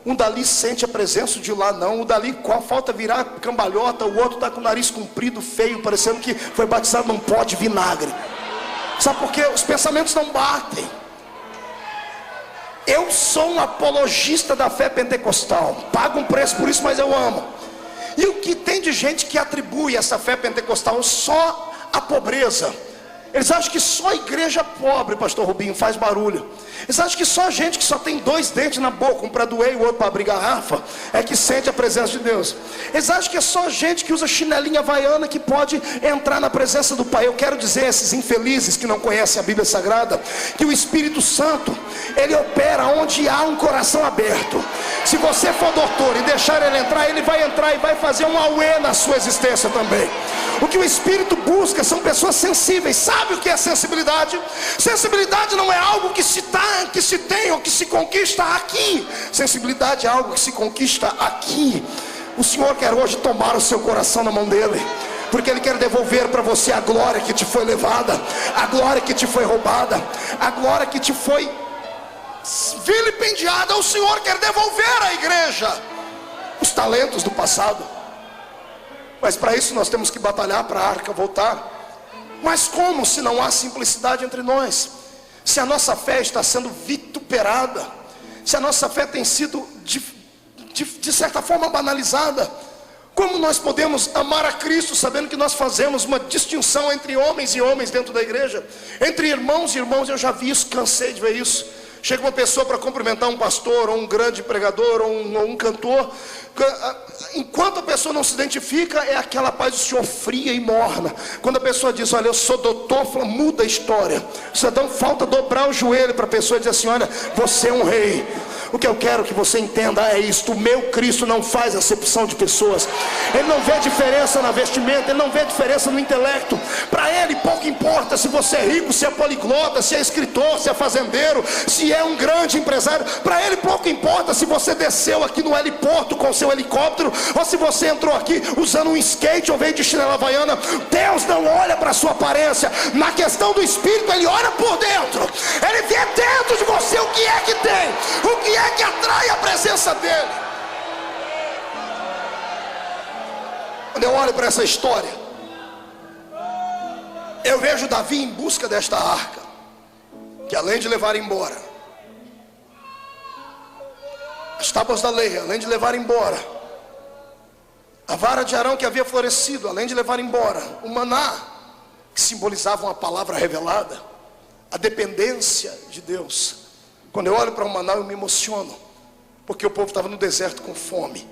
Um dali sente a presença, de lá não. O dali falta virar cambalhota, o outro está com o nariz comprido, feio, parecendo que foi batizado num pó de vinagre. Sabe por quê? Os pensamentos não batem. Eu sou um apologista da fé pentecostal, pago um preço por isso, mas eu amo. E o que tem de gente que atribui essa fé pentecostal só à pobreza? Eles acham que só a igreja pobre, pastor Rubinho, faz barulho. Eles acham que só a gente que só tem 2 dentes na boca, um para doer e o outro para abrir garrafa, é que sente a presença de Deus. Eles acham que é só a gente que usa chinelinha havaiana que pode entrar na presença do Pai. Eu quero dizer a esses infelizes que não conhecem a Bíblia Sagrada, que o Espírito Santo, ele opera onde há um coração aberto. Se você for doutor e deixar ele vai entrar e vai fazer um auê na sua existência também. O que o Espírito busca são pessoas sensíveis. Sabe o que é sensibilidade? Sensibilidade não é algo que se tem ou que se conquista aqui. Sensibilidade é algo que se conquista aqui. O Senhor quer hoje tomar o seu coração na mão dele, porque Ele quer devolver para você a glória que te foi levada, a glória que te foi roubada, a glória que te foi vilipendiada. O Senhor quer devolver à igreja os talentos do passado. Mas para isso nós temos que batalhar para a arca voltar. Mas como se não há simplicidade entre nós? Se a nossa fé está sendo vituperada, se a nossa fé tem sido de certa forma banalizada, como nós podemos amar a Cristo sabendo que nós fazemos uma distinção entre homens e homens dentro da igreja, entre irmãos e irmãos? Eu já vi isso, cansei de ver isso. Chega uma pessoa para cumprimentar um pastor, ou um grande pregador, ou um cantor. Enquanto a pessoa não se identifica, é aquela paz do Senhor fria e morna. Quando a pessoa diz, olha, eu sou doutor, muda a história. Só dá falta dobrar o joelho para a pessoa e dizer assim, olha, você é um rei. O que eu quero que você entenda é isto: o meu Cristo não faz acepção de pessoas. Ele não vê diferença na vestimenta, ele não vê diferença no intelecto. Para ele pouco importa se você é rico, se é poliglota, se é escritor, se é fazendeiro, se é um grande empresário. Para ele pouco importa se você desceu aqui no heliporto com seu helicóptero, ou se você entrou aqui usando um skate ou veio de chinela havaiana. Deus não olha para a sua aparência. Na questão do Espírito, Ele olha por dentro. Ele vê dentro de você o que é que tem, o que é que atrai a presença dEle. Quando eu olho para essa história, eu vejo Davi em busca desta arca, que além de levar embora as tábuas da lei, além de levar embora a vara de Arão que havia florescido, além de levar embora o maná, que simbolizava uma palavra revelada, a dependência de Deus. Quando eu olho para o maná, eu me emociono, porque o povo estava no deserto com fome,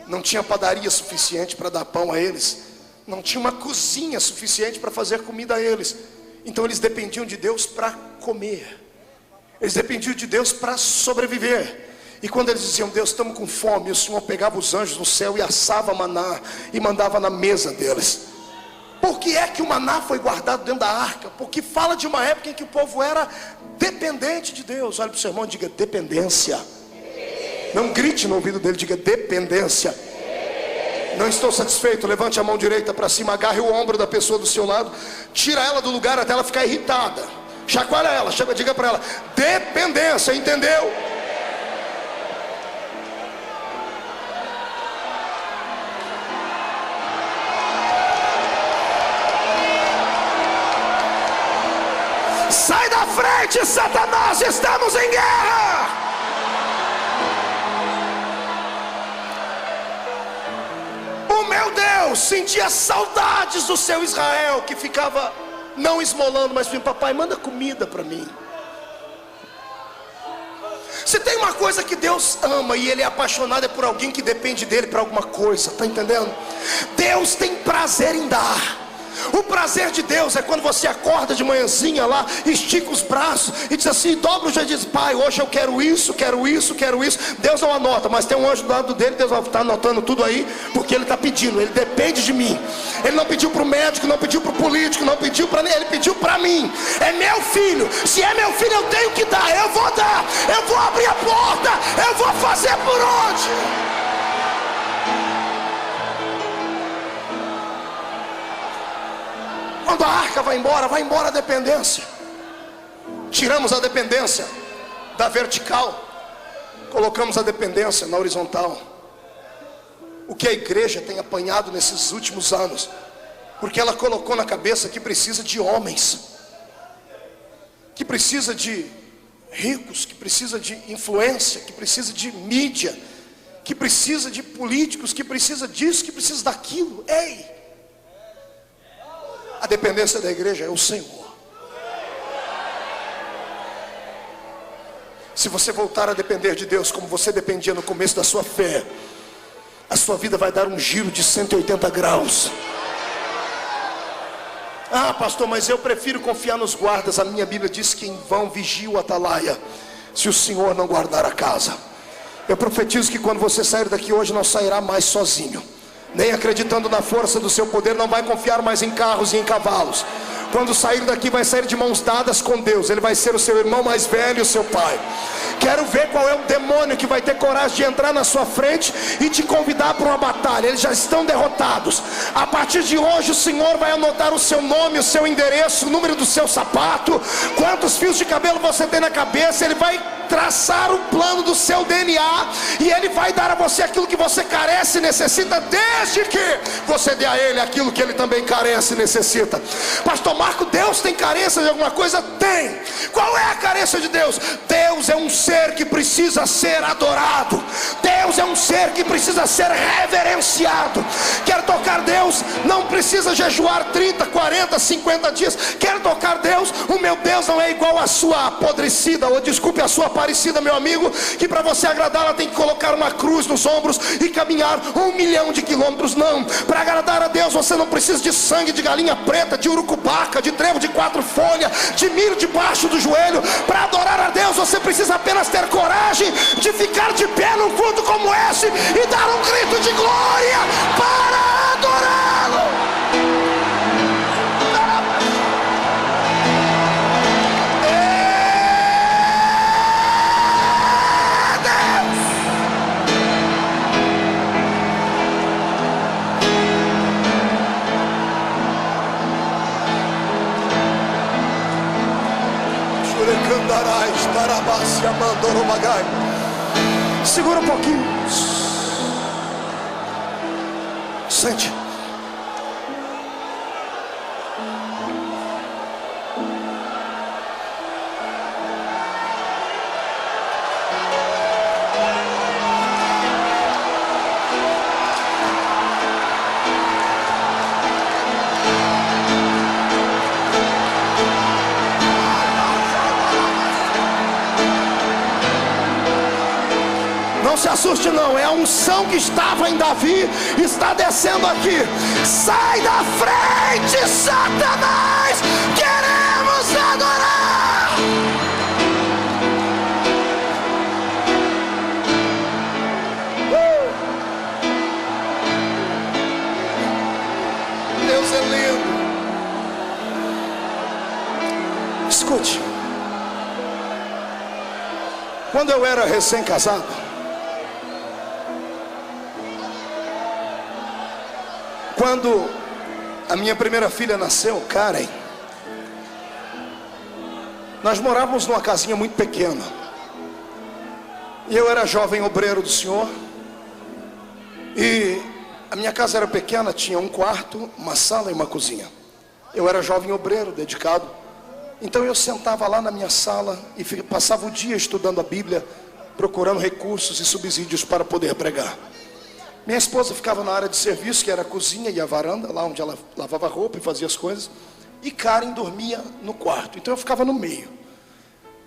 não tinha padaria suficiente para dar pão a eles, não tinha uma cozinha suficiente para fazer comida a eles. Então eles dependiam de Deus para comer, eles dependiam de Deus para sobreviver. E quando eles diziam, Deus, estamos com fome, o Senhor pegava os anjos no céu e assava maná e mandava na mesa deles. Por que é que o maná foi guardado dentro da arca? Porque fala de uma época em que o povo era dependente de Deus. Olha para o seu irmão e diga, dependência. Não grite no ouvido dele, diga, dependência. Não estou satisfeito, levante a mão direita para cima, agarre o ombro da pessoa do seu lado, tira ela do lugar até ela ficar irritada, chacoalha ela, diga para ela, dependência, entendeu? Sai da frente, Satanás, estamos em guerra. O meu Deus sentia saudades do seu Israel, que ficava não esmolando, mas dizendo, papai, manda comida para mim. Se tem uma coisa que Deus ama e Ele é apaixonado, é por alguém que depende dEle para alguma coisa, está entendendo? Deus tem prazer em dar. O prazer de Deus é quando você acorda de manhãzinha lá, estica os braços e diz assim, dobra o joelho e diz, pai, hoje eu quero isso, quero isso, quero isso. Deus não anota, mas tem um anjo do lado dele, Deus vai estar anotando tudo aí, porque Ele está pedindo, Ele depende de mim. Ele não pediu para o médico, não pediu para o político, não pediu para ninguém, Ele pediu para mim. É meu filho, se é meu filho eu tenho que dar, eu vou dar, eu vou abrir a porta, eu vou fazer por onde. Quando a arca vai embora a dependência. Tiramos a dependência da vertical, colocamos a dependência na horizontal. O que a igreja tem apanhado nesses últimos anos, porque ela colocou na cabeça que precisa de homens, que precisa de ricos, que precisa de influência, que precisa de mídia, que precisa de políticos, que precisa disso, que precisa daquilo. Ei, a dependência da igreja é o Senhor. Se você voltar a depender de Deus como você dependia no começo da sua fé, a sua vida vai dar um giro de 180 graus. Ah, pastor, mas eu prefiro confiar nos guardas. A minha Bíblia diz que em vão vigia o atalaia, se o Senhor não guardar a casa. Eu profetizo que quando você sair daqui hoje, não sairá mais sozinho, nem acreditando na força do seu poder. Não vai confiar mais em carros e em cavalos. Quando sair daqui, vai sair de mãos dadas com Deus. Ele vai ser o seu irmão mais velho, o seu pai. Quero ver qual é o demônio que vai ter coragem de entrar na sua frente e te convidar para uma batalha. Eles já estão derrotados. A partir de hoje o Senhor vai anotar o seu nome, o seu endereço, o número do seu sapato, quantos fios de cabelo você tem na cabeça. Ele vai traçar o plano do seu DNA, e Ele vai dar a você aquilo que você carece e necessita, desde que você dê a Ele aquilo que Ele também carece e necessita. Pastor Marco, Deus tem carência de alguma coisa? Tem. Qual é a carência de Deus? Deus é um ser que precisa ser adorado. Deus é um ser que precisa ser reverenciado. Quer tocar Deus? Não precisa jejuar 30, 40, 50 dias. Quer tocar Deus? O meu Deus não é igual a sua apodrecida, ou desculpe, a sua parecida, meu amigo, que para você agradar ela tem que colocar uma cruz nos ombros e caminhar 1 milhão de quilômetros. Não, para agradar a Deus você não precisa de sangue de galinha preta, de urucubaca, de trevo de 4 folhas, de milho debaixo do joelho. Para adorar a Deus você precisa apenas ter coragem de ficar de pé num culto como esse e dar um grito de glória para adorá-lo. Segura um pouquinho. Sente. Não se assuste não, é a unção que estava em Davi, está descendo aqui. Sai da frente, Satanás, queremos adorar. Deus é lindo. Escute, quando eu era recém-casado, quando a minha primeira filha nasceu, Karen, nós morávamos numa casinha muito pequena, e eu era jovem obreiro do Senhor, e a minha casa era pequena, tinha um quarto, uma sala e uma cozinha. Eu era jovem obreiro, dedicado, então eu sentava lá na minha sala e passava o dia estudando a Bíblia, procurando recursos e subsídios para poder pregar. Minha esposa ficava na área de serviço, que era a cozinha e a varanda, lá onde ela lavava roupa e fazia as coisas. E Karen dormia no quarto, então eu ficava no meio.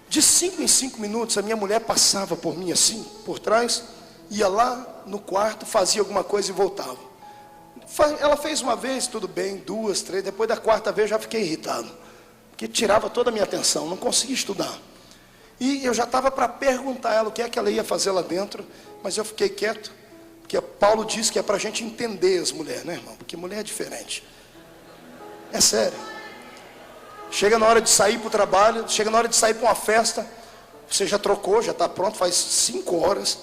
De 5 em 5 minutos, a minha mulher passava por mim assim, por trás, ia lá no quarto, fazia alguma coisa e voltava. Ela fez uma vez, tudo bem, 2, 3, depois da 4ª vez já fiquei irritado, porque tirava toda a minha atenção, não conseguia estudar. E eu já estava para perguntar a ela o que é que ela ia fazer lá dentro, mas eu fiquei quieto. Porque Paulo diz que é para a gente entender as mulheres, né, irmão? Porque mulher é diferente. É sério. Chega na hora de sair para o trabalho, chega na hora de sair para uma festa, você já trocou, já está pronto, faz 5 horas.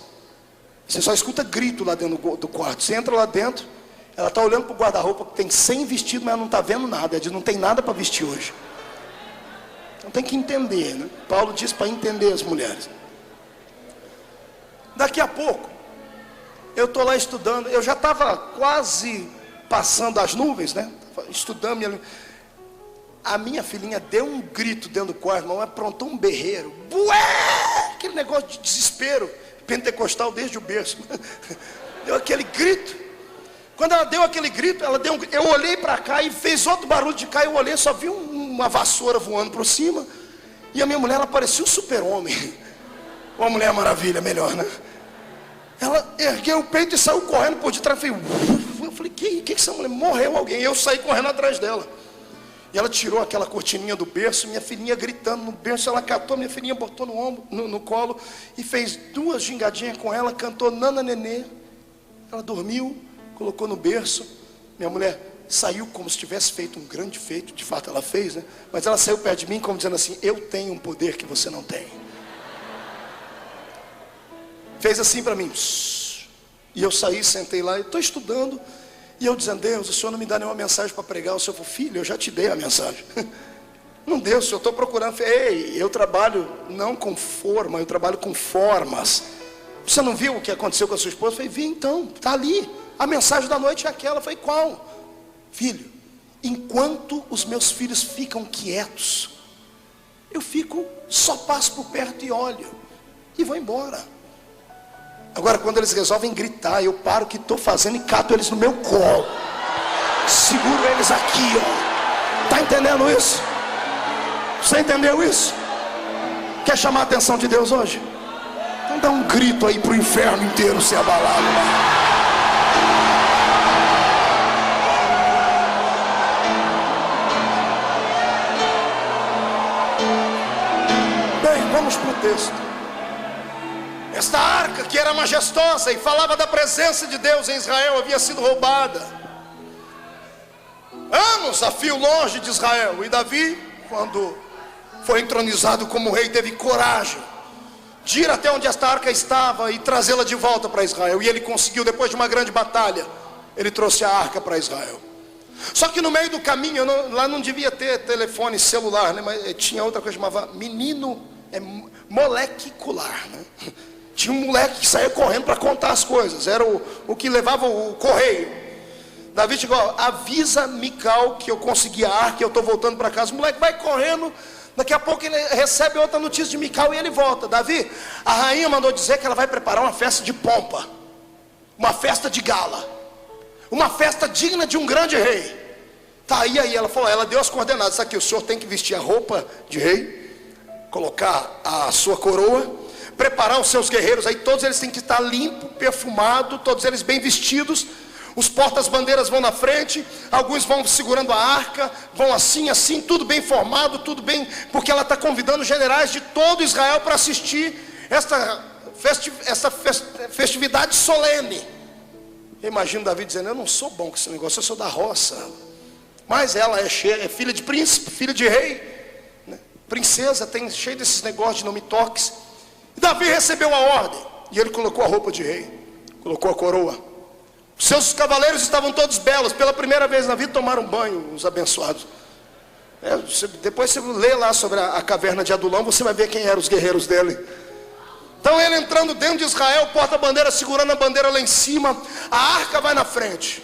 Você só escuta grito lá dentro do quarto. Você entra lá dentro, ela está olhando para o guarda-roupa, que tem 100 vestidos, mas ela não está vendo nada. Ela diz, não tem nada para vestir hoje. Então tem que entender, né? Paulo diz para entender as mulheres. Daqui a pouco, eu estou lá estudando. Eu já estava quase passando as nuvens, né? Estudando. A minha filhinha deu um grito dentro do quarto, irmão, aprontou um berreiro. Bué! Aquele negócio de desespero, pentecostal desde o berço. Deu aquele grito. Quando ela deu aquele grito, eu olhei para cá e fez outro barulho de cá. Eu olhei, só vi uma vassoura voando por cima. E a minha mulher, ela parecia um super-homem. Uma Mulher Maravilha, melhor, né? Ela ergueu o peito e saiu correndo por detrás. Eu falei, que essa mulher? Morreu alguém. Eu saí correndo atrás dela. E ela tirou aquela cortininha do berço, minha filhinha gritando no berço. Ela catou, minha filhinha botou no ombro, no colo e fez 2 gingadinhas com ela, cantou Nana Nenê. Ela dormiu, colocou no berço. Minha mulher saiu como se tivesse feito um grande feito. De fato ela fez, né? Mas ela saiu perto de mim como dizendo assim: eu tenho um poder que você não tem. Fez assim para mim. E eu saí, sentei lá, e estou estudando. E eu dizendo: Deus, o Senhor não me dá nenhuma mensagem para pregar. O Senhor falou: filho, eu já te dei a mensagem. Não deu, Senhor, estou procurando. Ei, eu trabalho não com forma, eu trabalho com formas. Você não viu o que aconteceu com a sua esposa? Eu falei: vi então, está ali. A mensagem da noite é aquela. Eu falei: qual? Filho, enquanto os meus filhos ficam quietos, eu só passo por perto e olho. E vou embora. Agora, quando eles resolvem gritar, eu paro o que estou fazendo e cato eles no meu colo. Seguro eles aqui, ó. Está entendendo isso? Você entendeu isso? Quer chamar a atenção de Deus hoje? Então dá um grito aí para o inferno inteiro ser abalado. Bem, vamos para o texto. Esta arca, que era majestosa e falava da presença de Deus em Israel, havia sido roubada. Anos a fio longe de Israel. E Davi, quando foi entronizado como rei, teve coragem de ir até onde esta arca estava e trazê-la de volta para Israel. E ele conseguiu, depois de uma grande batalha, ele trouxe a arca para Israel. Só que no meio do caminho, lá não devia ter telefone celular, né? Mas tinha outra coisa que chamava molecular, né? Tinha um moleque que saía correndo para contar as coisas. Era o que levava o correio. Davi chegou: avisa Mical que eu consegui a arca, eu estou voltando para casa. O moleque vai correndo. Daqui a pouco ele recebe outra notícia de Mical e ele volta. Davi, a rainha mandou dizer que ela vai preparar uma festa de pompa, uma festa de gala, uma festa digna de um grande rei. Tá, aí ela falou, ela deu as coordenadas. Isso aqui, o senhor tem que vestir a roupa de rei, colocar a sua coroa, preparar os seus guerreiros, aí todos eles têm que estar limpo, perfumado, todos eles bem vestidos. Os portas-bandeiras vão na frente, alguns vão segurando a arca, vão assim, tudo bem formado, tudo bem, porque ela está convidando generais de todo Israel para assistir essa festividade solene. Eu imagino Davi dizendo: eu não sou bom com esse negócio, eu sou da roça. Mas ela é filha de príncipe, filha de rei, né? Princesa, tem cheio desses negócios de não me toques. Davi recebeu a ordem, e ele colocou a roupa de rei, colocou a coroa. Seus cavaleiros estavam todos belos. Pela primeira vez na vida tomaram banho, os abençoados. Depois você lê lá sobre a caverna de Adulão, você vai ver quem eram os guerreiros dele. Então ele entrando dentro de Israel, porta-bandeira segurando a bandeira lá em cima, a arca vai na frente.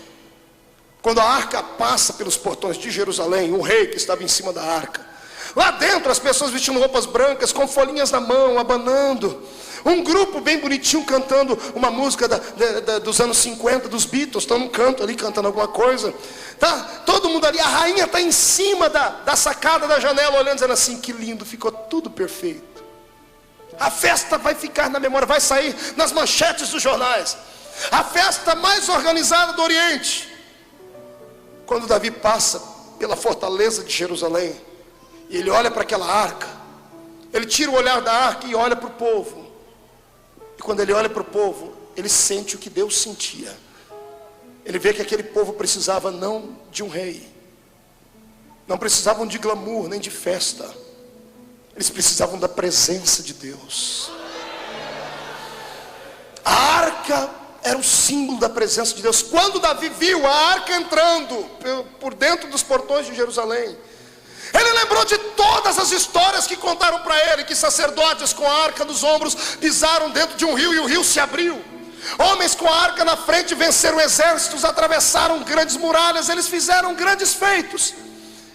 Quando a arca passa pelos portões de Jerusalém, o rei que estava em cima da arca, lá dentro as pessoas vestindo roupas brancas, com folhinhas na mão, abanando. Um grupo bem bonitinho cantando uma música dos anos 50, dos Beatles. Estão num canto ali cantando alguma coisa. Tá todo mundo ali, a rainha está em cima da sacada da janela, olhando, dizendo assim: que lindo, ficou tudo perfeito. A festa vai ficar na memória, vai sair nas manchetes dos jornais. A festa mais organizada do Oriente. Quando Davi passa pela fortaleza de Jerusalém, e ele olha para aquela arca, ele tira o olhar da arca e olha para o povo. E quando ele olha para o povo, ele sente o que Deus sentia. Ele vê que aquele povo precisava não de um rei, não precisavam de glamour, nem de festa. Eles precisavam da presença de Deus. A arca era um símbolo da presença de Deus. Quando Davi viu a arca entrando por dentro dos portões de Jerusalém, Ele lembrou de todas as histórias que contaram para ele, que sacerdotes com a arca nos ombros pisaram dentro de um rio e o rio se abriu. Homens com a arca na frente venceram exércitos, atravessaram grandes muralhas, eles fizeram grandes feitos.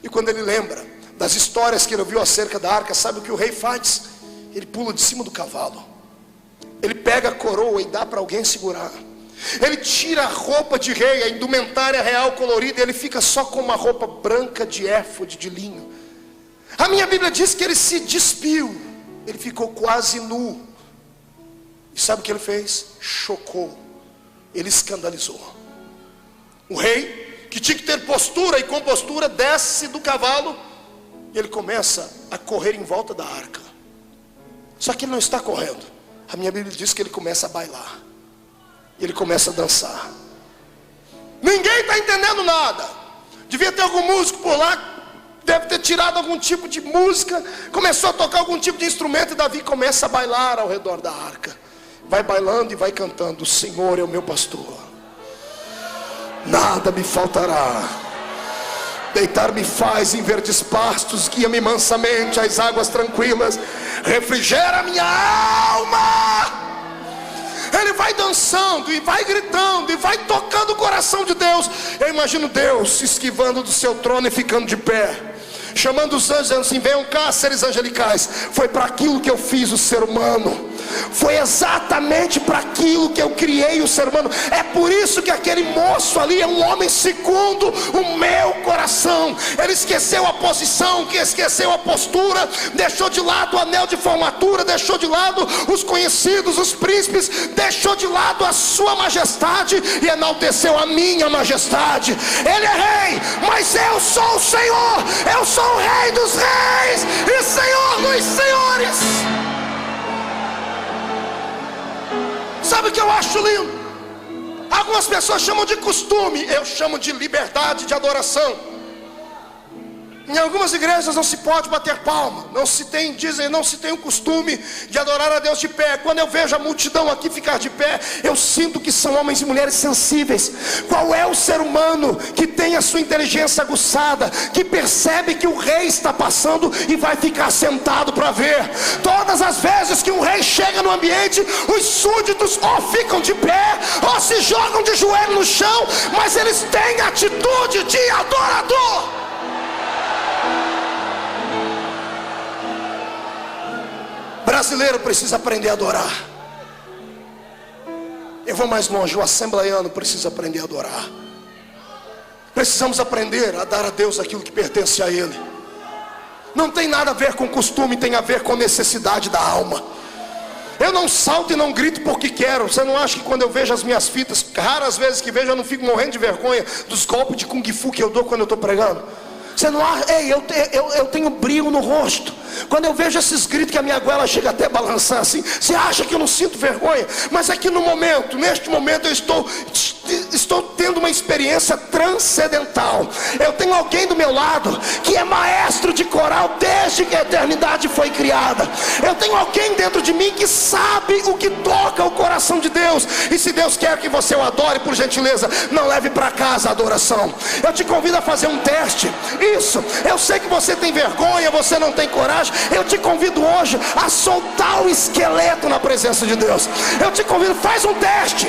E quando ele lembra das histórias que ele ouviu acerca da arca, sabe o que o rei faz? Ele pula de cima do cavalo, ele pega a coroa e dá para alguém segurar. Ele tira a roupa de rei, a indumentária real colorida, e ele fica só com uma roupa branca de éfode, de linho. A minha Bíblia diz que ele se despiu, ele ficou quase nu. E sabe o que ele fez? Chocou, ele escandalizou. O rei, que tinha que ter postura e compostura, desce do cavalo e ele começa a correr em volta da arca. Só que ele não está correndo. A minha Bíblia diz que ele começa a bailar, ele começa a dançar. Ninguém está entendendo nada. Devia ter algum músico por lá, deve ter tirado algum tipo de música, começou a tocar algum tipo de instrumento, e Davi começa a bailar ao redor da arca. Vai bailando e vai cantando: o Senhor é o meu pastor, nada me faltará. Deitar-me faz em verdes pastos, guia-me mansamente às águas tranquilas, refrigera minha alma. Ele vai dançando e vai gritando e vai tocando o coração de Deus. Eu imagino Deus se esquivando do seu trono e ficando de pé, chamando os anjos, dizendo assim: venham cá, seres angelicais. Foi para aquilo que eu fiz o ser humano, foi exatamente para aquilo que eu criei o ser humano. É por isso que aquele moço ali é um homem segundo o meu coração. Ele esqueceu a posição, que esqueceu a postura, deixou de lado o anel de formatura, deixou de lado os conhecidos, os príncipes, deixou de lado a sua majestade e enalteceu a minha majestade. Ele é rei, mas eu sou o Senhor. Eu sou o Rei dos reis e Senhor dos senhores. Sabe o que eu acho lindo? Algumas pessoas chamam de costume, eu chamo de liberdade de adoração. Em algumas igrejas não se pode bater palma, dizem não se tem o costume de adorar a Deus de pé. Quando eu vejo a multidão aqui ficar de pé, eu sinto que são homens e mulheres sensíveis. Qual é o ser humano que tem a sua inteligência aguçada, que percebe que o rei está passando e vai ficar sentado para ver? Todas as vezes que um rei chega no ambiente, os súditos ou ficam de pé ou se jogam de joelho no chão, mas eles têm atitude de adorador. Brasileiro precisa aprender a adorar. Eu vou mais longe, o assembleiano precisa aprender a adorar. Precisamos aprender a dar a Deus aquilo que pertence a Ele. Não tem nada a ver com costume, tem a ver com necessidade da alma. Eu não salto e não grito porque quero. Você não acha que quando eu vejo as minhas fitas, raras vezes que vejo, eu não fico morrendo de vergonha dos golpes de Kung Fu que eu dou quando eu estou pregando? Você não acha? Ei, eu tenho brilho no rosto. Quando eu vejo esses gritos que a minha goela chega até a balançar assim, você acha que eu não sinto vergonha? Mas aqui no momento, neste momento eu estou tendo uma experiência transcendental. Eu tenho alguém do meu lado que é maestro de coral desde que a eternidade foi criada. Eu tenho alguém dentro de mim que sabe o que toca o coração de Deus. E se Deus quer que você o adore, por gentileza, não leve para casa a adoração. Eu te convido a fazer um teste. Isso, eu sei que você tem vergonha, você não tem coragem. Eu te convido hoje a soltar o esqueleto na presença de Deus. Eu te convido, faz um teste.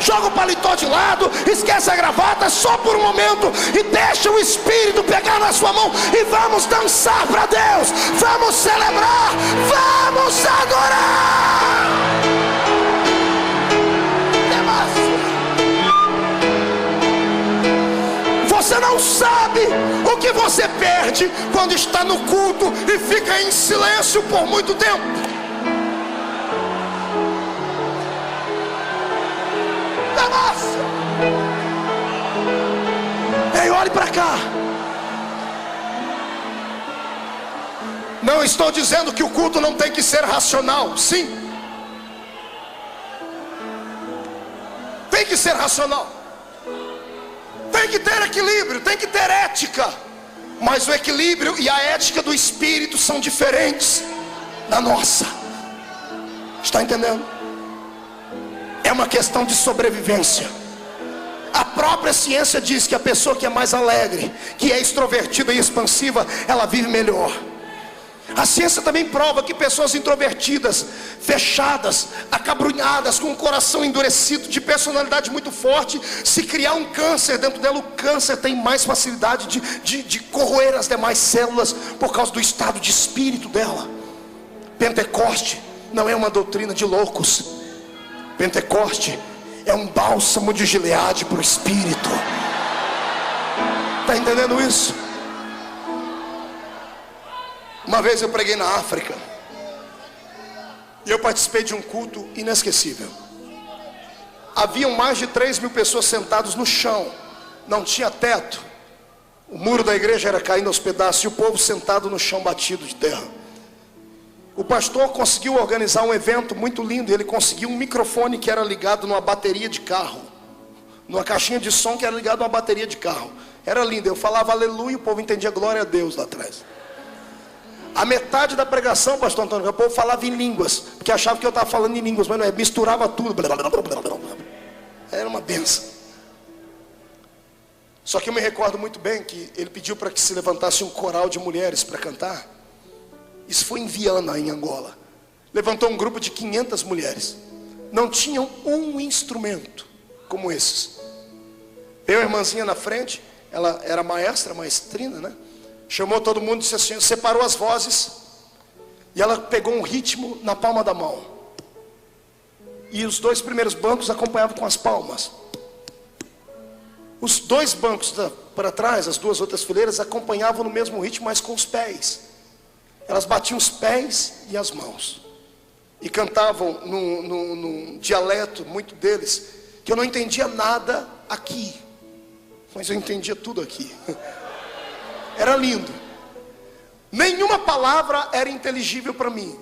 Joga o paletó de lado, esquece a gravata só por um momento e deixa o Espírito pegar na sua mão e vamos dançar para Deus. Vamos celebrar, vamos adorar. Você não sabe o que você perde quando está no culto e fica em silêncio por muito tempo. Ei, olhe para cá. Não estou dizendo que o culto não tem que ser racional. Sim, tem que ser racional. Tem que ter equilíbrio, tem que ter ética. Mas o equilíbrio e a ética do Espírito são diferentes da nossa. Está entendendo? É uma questão de sobrevivência. A própria ciência diz que a pessoa que é mais alegre, que é extrovertida e expansiva, ela vive melhor. A ciência também prova que pessoas introvertidas, fechadas, acabrunhadas, com o coração endurecido, de personalidade muito forte, se criar um câncer dentro dela, o câncer tem mais facilidade de corroer as demais células, por causa do estado de espírito dela. Pentecoste não é uma doutrina de loucos. Pentecoste é um bálsamo de Gileade para o espírito. Está entendendo isso? Uma vez eu preguei na África e eu participei de um culto inesquecível. Haviam mais de 3.000 pessoas sentadas no chão, não tinha teto, o muro da igreja era caindo aos pedaços e o povo sentado no chão batido de terra. O pastor conseguiu organizar um evento muito lindo. Ele conseguiu um microfone que era ligado numa bateria de carro, numa caixinha de som que era ligado a uma bateria de carro. Era lindo, eu falava aleluia e o povo entendia glória a Deus lá atrás. A metade da pregação, pastor Antônio, o povo falava em línguas, porque achava que eu estava falando em línguas, mas não é, misturava tudo. Era uma benção. Só que eu me recordo muito bem que ele pediu para que se levantasse um coral de mulheres para cantar. Isso foi em Viana, em Angola. Levantou um grupo de 500 mulheres. Não tinham um instrumento como esses. Veio a irmãzinha na frente, ela era maestrina, né? Chamou todo mundo e disse assim, separou as vozes. E ela pegou um ritmo na palma da mão. E os 2 primeiros bancos acompanhavam com as palmas. Os 2 bancos para trás, as 2 outras fileiras, acompanhavam no mesmo ritmo, mas com os pés. Elas batiam os pés e as mãos. E cantavam num dialeto, muito deles, que eu não entendia nada aqui. Mas eu entendia tudo aqui. Era lindo. Nenhuma palavra era inteligível para mim,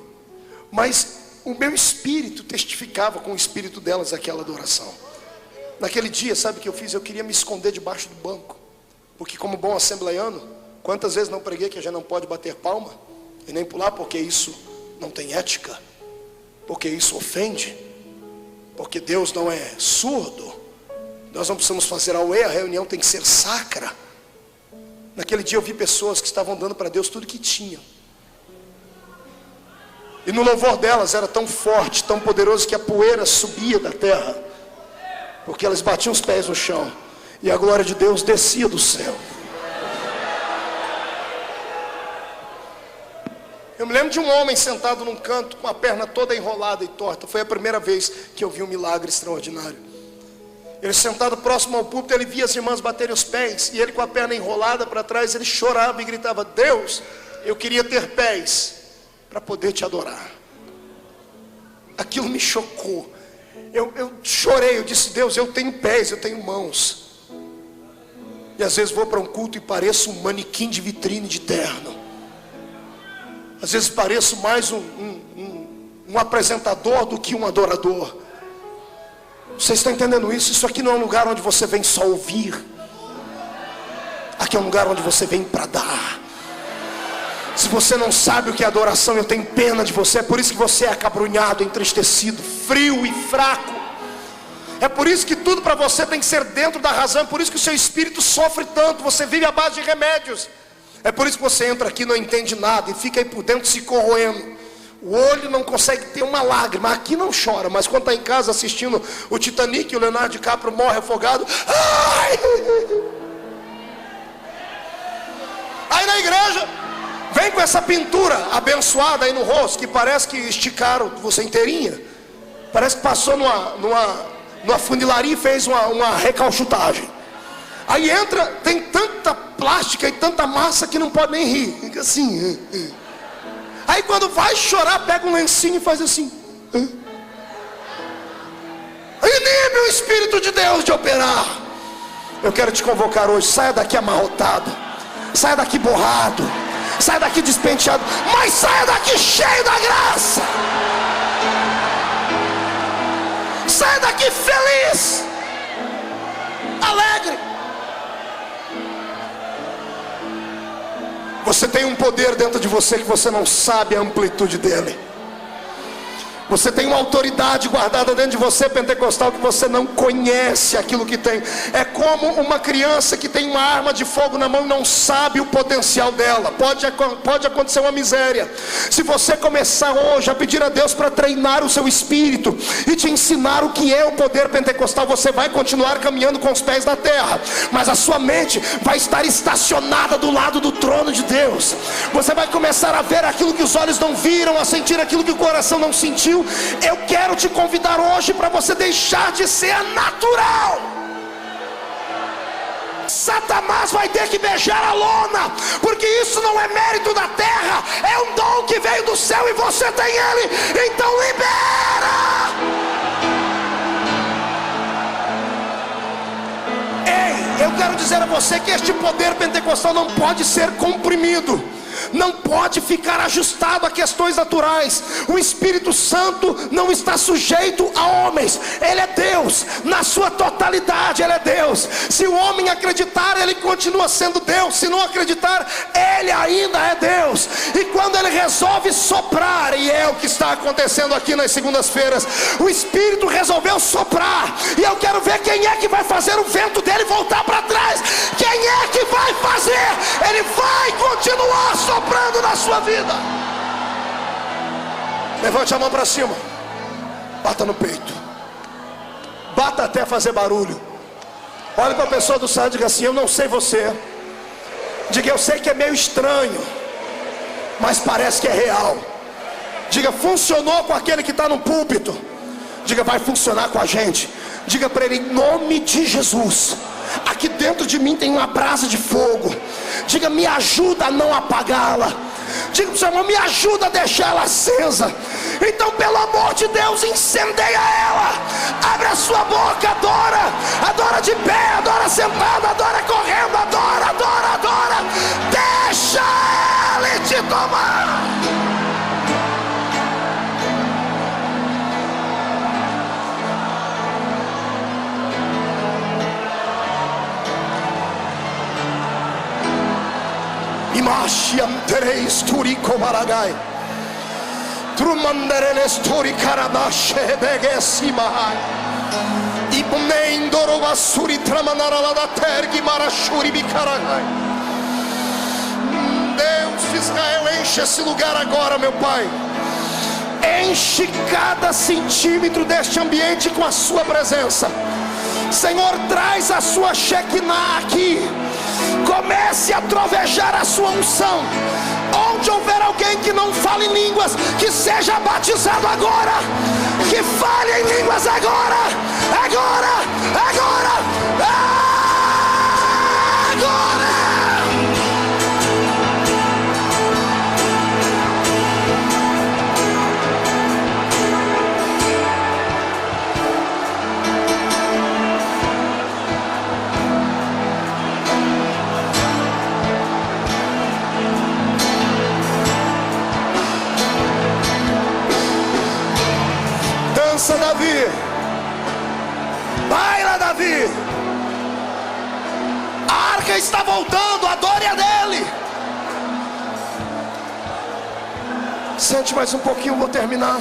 mas o meu espírito testificava com o espírito delas aquela adoração. Naquele dia, sabe o que eu fiz? Eu queria me esconder debaixo do banco, porque como bom assembleiano, quantas vezes não preguei que a gente não pode bater palma e nem pular, porque isso não tem ética, porque isso ofende, porque Deus não é surdo. Nós não precisamos fazer auê, a reunião tem que ser sacra. Naquele dia eu vi pessoas que estavam dando para Deus tudo que tinham. E no louvor delas era tão forte, tão poderoso, que a poeira subia da terra, porque elas batiam os pés no chão e a glória de Deus descia do céu. Eu me lembro de um homem sentado num canto com a perna toda enrolada e torta. Foi a primeira vez que eu vi um milagre extraordinário. Ele sentado próximo ao púlpito, ele via as irmãs baterem os pés, e ele com a perna enrolada para trás, ele chorava e gritava: Deus, eu queria ter pés para poder te adorar. Aquilo me chocou. Eu chorei, eu disse: Deus, eu tenho pés, eu tenho mãos. E às vezes vou para um culto e pareço um manequim de vitrine de terno. Às vezes pareço mais um apresentador do que um adorador. Vocês estão entendendo isso? Isso aqui não é um lugar onde você vem só ouvir. Aqui é um lugar onde você vem para dar. Se você não sabe o que é adoração, eu tenho pena de você. É por isso que você é acabrunhado, entristecido, frio e fraco. É por isso que tudo para você tem que ser dentro da razão. É por isso que o seu espírito sofre tanto. Você vive à base de remédios. É por isso que você entra aqui e não entende nada e fica aí por dentro se corroendo. O olho não consegue ter uma lágrima. Aqui não chora, mas quando está em casa assistindo o Titanic, o Leonardo DiCaprio morre afogado. Ai! Aí na igreja vem com essa pintura abençoada aí no rosto, que parece que esticaram você inteirinha. Parece que passou numa funilaria e fez uma recalchutagem. Aí entra, tem tanta plástica e tanta massa que não pode nem rir. Fica assim. Aí quando vai chorar, pega um lencinho e faz assim. Inibe o Espírito de Deus de operar. Eu quero te convocar hoje. Saia daqui amarrotado. Saia daqui borrado. Saia daqui despenteado. Mas saia daqui cheio da graça. Saia daqui feliz, alegre. Você tem um poder dentro de você que você não sabe a amplitude dele. Você tem uma autoridade guardada dentro de você, pentecostal, que você não conhece aquilo que tem. É como uma criança que tem uma arma de fogo na mão e não sabe o potencial dela. Pode acontecer uma miséria. Se você começar hoje a pedir a Deus para treinar o seu espírito e te ensinar o que é o poder pentecostal, você vai continuar caminhando com os pés na terra, mas a sua mente vai estar estacionada do lado do trono de Deus. Você vai começar a ver aquilo que os olhos não viram, a sentir aquilo que o coração não sentiu. Eu quero te convidar hoje para você deixar de ser natural. Satanás vai ter que beijar a lona, porque isso não é mérito da terra, é um dom que veio do céu e você tem ele. Então libera. Ei, eu quero dizer a você que este poder pentecostal não pode ser comprimido, não pode ficar ajustado a questões naturais. O Espírito Santo não está sujeito a homens. Ele é Deus, na sua totalidade ele é Deus. Se o homem acreditar, ele continua sendo Deus. Se não acreditar, ele ainda é Deus. E quando ele resolve soprar, e é o que está acontecendo aqui nas segundas-feiras, o Espírito resolveu soprar, e eu quero ver quem é que vai fazer o vento dele voltar para trás. Quem é que vai fazer? Ele vai continuar soprando na sua vida. Levante a mão para cima, bata no peito, bata até fazer barulho. Olha para a pessoa do lado e diga assim: eu não sei você. Diga: eu sei que é meio estranho, mas parece que é real. Diga: funcionou com aquele que está no púlpito. Diga: vai funcionar com a gente. Diga para ele: em nome de Jesus, aqui dentro de mim tem uma brasa de fogo. Diga: me ajuda a não apagá-la. Diga para o seu irmão: me ajuda a deixar ela acesa. Então, pelo amor de Deus, incendeia ela. Abre a sua boca, adora. Adora de pé, adora sentado, adora correndo, adora, adora, adora. Deixa ele te tomar. Imashiam tereis turico maragai. Trumandereles turi karabashe begesimahai. Ibnendoro vasuri tramanarala da tergi marashuri bicaragai. Deus de Israel, enche esse lugar agora, meu Pai. Enche cada centímetro deste ambiente com a sua presença. Senhor, traz a sua Shekinah aqui. Comece a trovejar a sua unção. Onde houver alguém que não fale em línguas, que seja batizado agora. Que fale em línguas agora. Agora, agora, agora. Dança, Davi. Baila, Davi. A arca está voltando, adore a dele. Sente mais um pouquinho, vou terminar.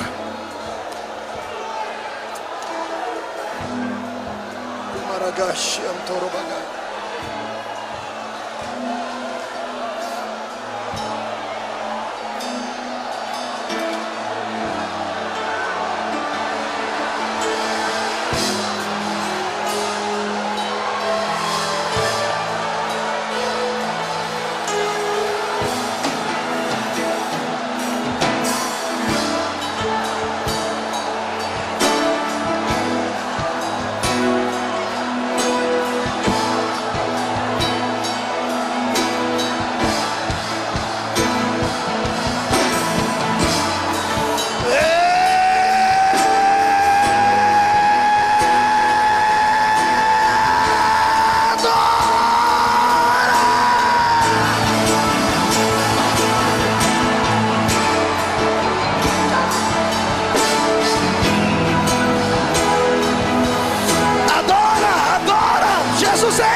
Maragashi Antorobagai.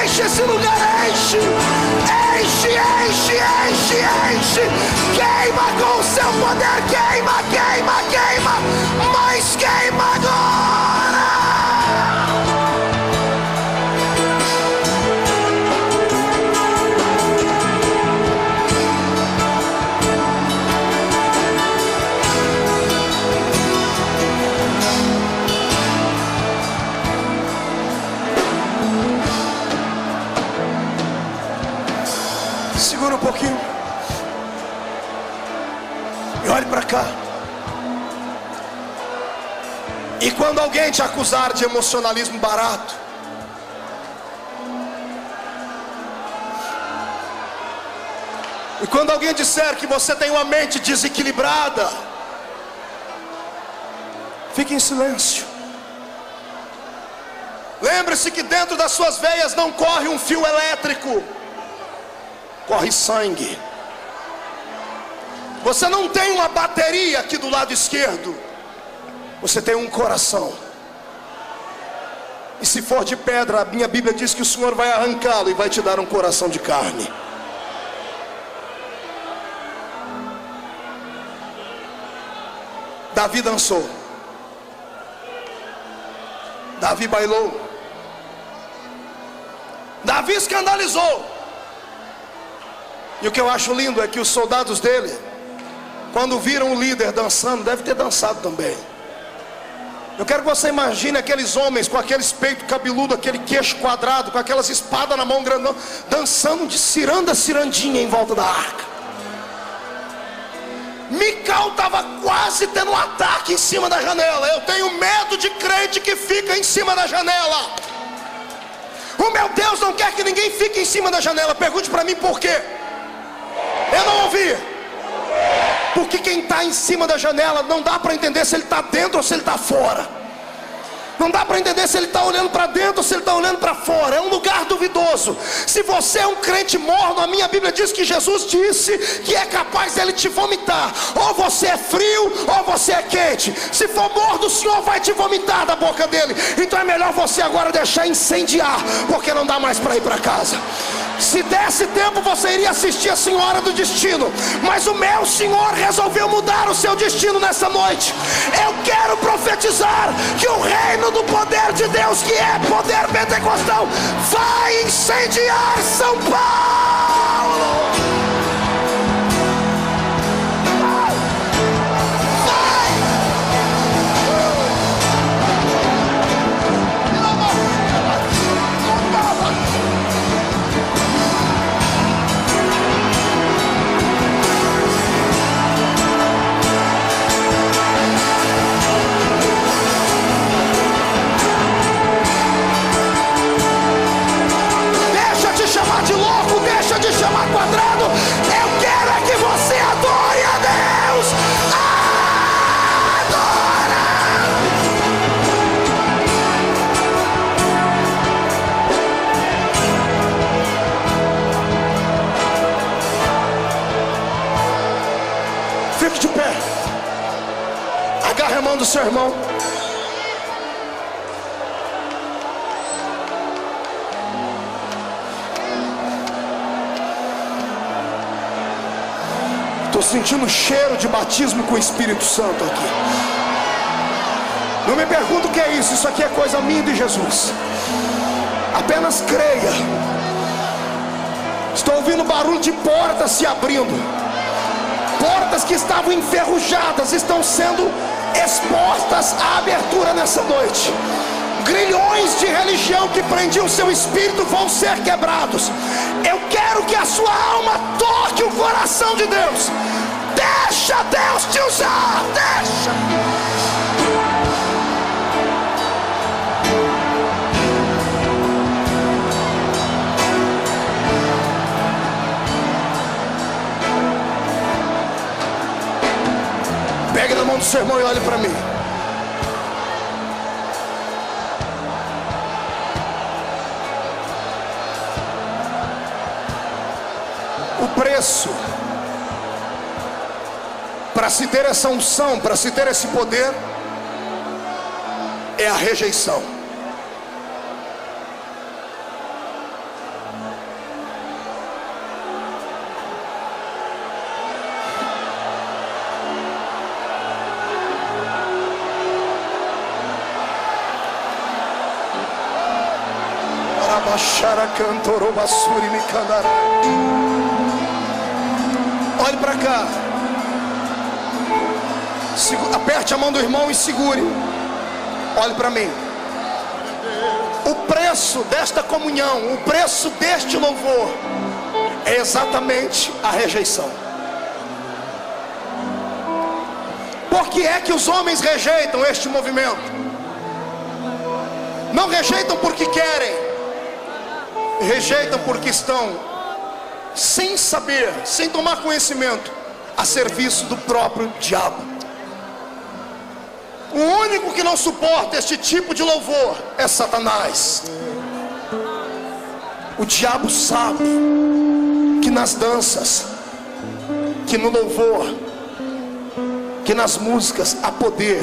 Enche esse lugar, enche, enche, enche, enche, enche. Queima com o seu poder, queima, queima, queima. Segura um pouquinho. E olhe para cá. E quando alguém te acusar de emocionalismo barato, e quando alguém disser que você tem uma mente desequilibrada, fique em silêncio. Lembre-se que dentro das suas veias não corre um fio elétrico, corre sangue. Você não tem uma bateria aqui do lado esquerdo, você tem um coração. E se for de pedra, a minha Bíblia diz que o Senhor vai arrancá-lo e vai te dar um coração de carne. Davi dançou, Davi bailou, Davi escandalizou. E o que eu acho lindo é que os soldados dele, quando viram o líder dançando, deve ter dançado também. Eu quero que você imagine aqueles homens com aqueles peitos cabeludos, aquele queixo quadrado, com aquelas espadas na mão grandão, dançando de ciranda a cirandinha em volta da arca. Mical estava quase tendo um ataque em cima da janela. Eu tenho medo de crente que fica em cima da janela. O meu Deus não quer que ninguém fique em cima da janela. Pergunte para mim por quê. Eu não ouvi. Porque quem está em cima da janela não dá para entender se ele está dentro ou se ele está fora. Não dá para entender se ele está olhando para dentro ou se ele está olhando para fora. É um lugar duvidoso. Se você é um crente morno, a minha Bíblia diz que Jesus disse que é capaz dele te vomitar. Ou você é frio ou você é quente. Se for morno, o Senhor vai te vomitar da boca dele. Então é melhor você agora deixar incendiar, porque não dá mais para ir para casa. Se desse tempo você iria assistir a Senhora do Destino, mas o meu Senhor resolveu mudar o seu destino nessa noite. Eu quero profetizar que o reino do poder de Deus, que é poder pentecostal, vai incendiar São Paulo. De louco, deixa de chamar quadrado. Eu quero é que você adore a Deus. Adora. Fique de pé. Agarre a mão do seu irmão. Estou sentindo cheiro de batismo com o Espírito Santo aqui. Não me pergunto o que é isso. Isso aqui é coisa minha e de Jesus. Apenas creia. Estou ouvindo barulho de portas se abrindo. Portas que estavam enferrujadas estão sendo expostas à abertura nessa noite. Grilhões de religião que prendiam seu espírito vão ser quebrados. Eu quero que a sua alma toque o coração de Deus. Deixa Deus te usar. Deixa. Pegue na mão do seu irmão e olhe para mim. O preço para se ter essa unção, para se ter esse poder, é a rejeição. Olhe para cá. Aperte a mão do irmão e segure. Olhe para mim. O preço desta comunhão, o preço deste louvor, é exatamente a rejeição. Por que é que os homens rejeitam este movimento? Não rejeitam porque querem, rejeitam porque estão sem saber, sem tomar conhecimento, a serviço do próprio diabo. O único que não suporta este tipo de louvor é Satanás. O diabo sabe que nas danças, que no louvor, que nas músicas há poder.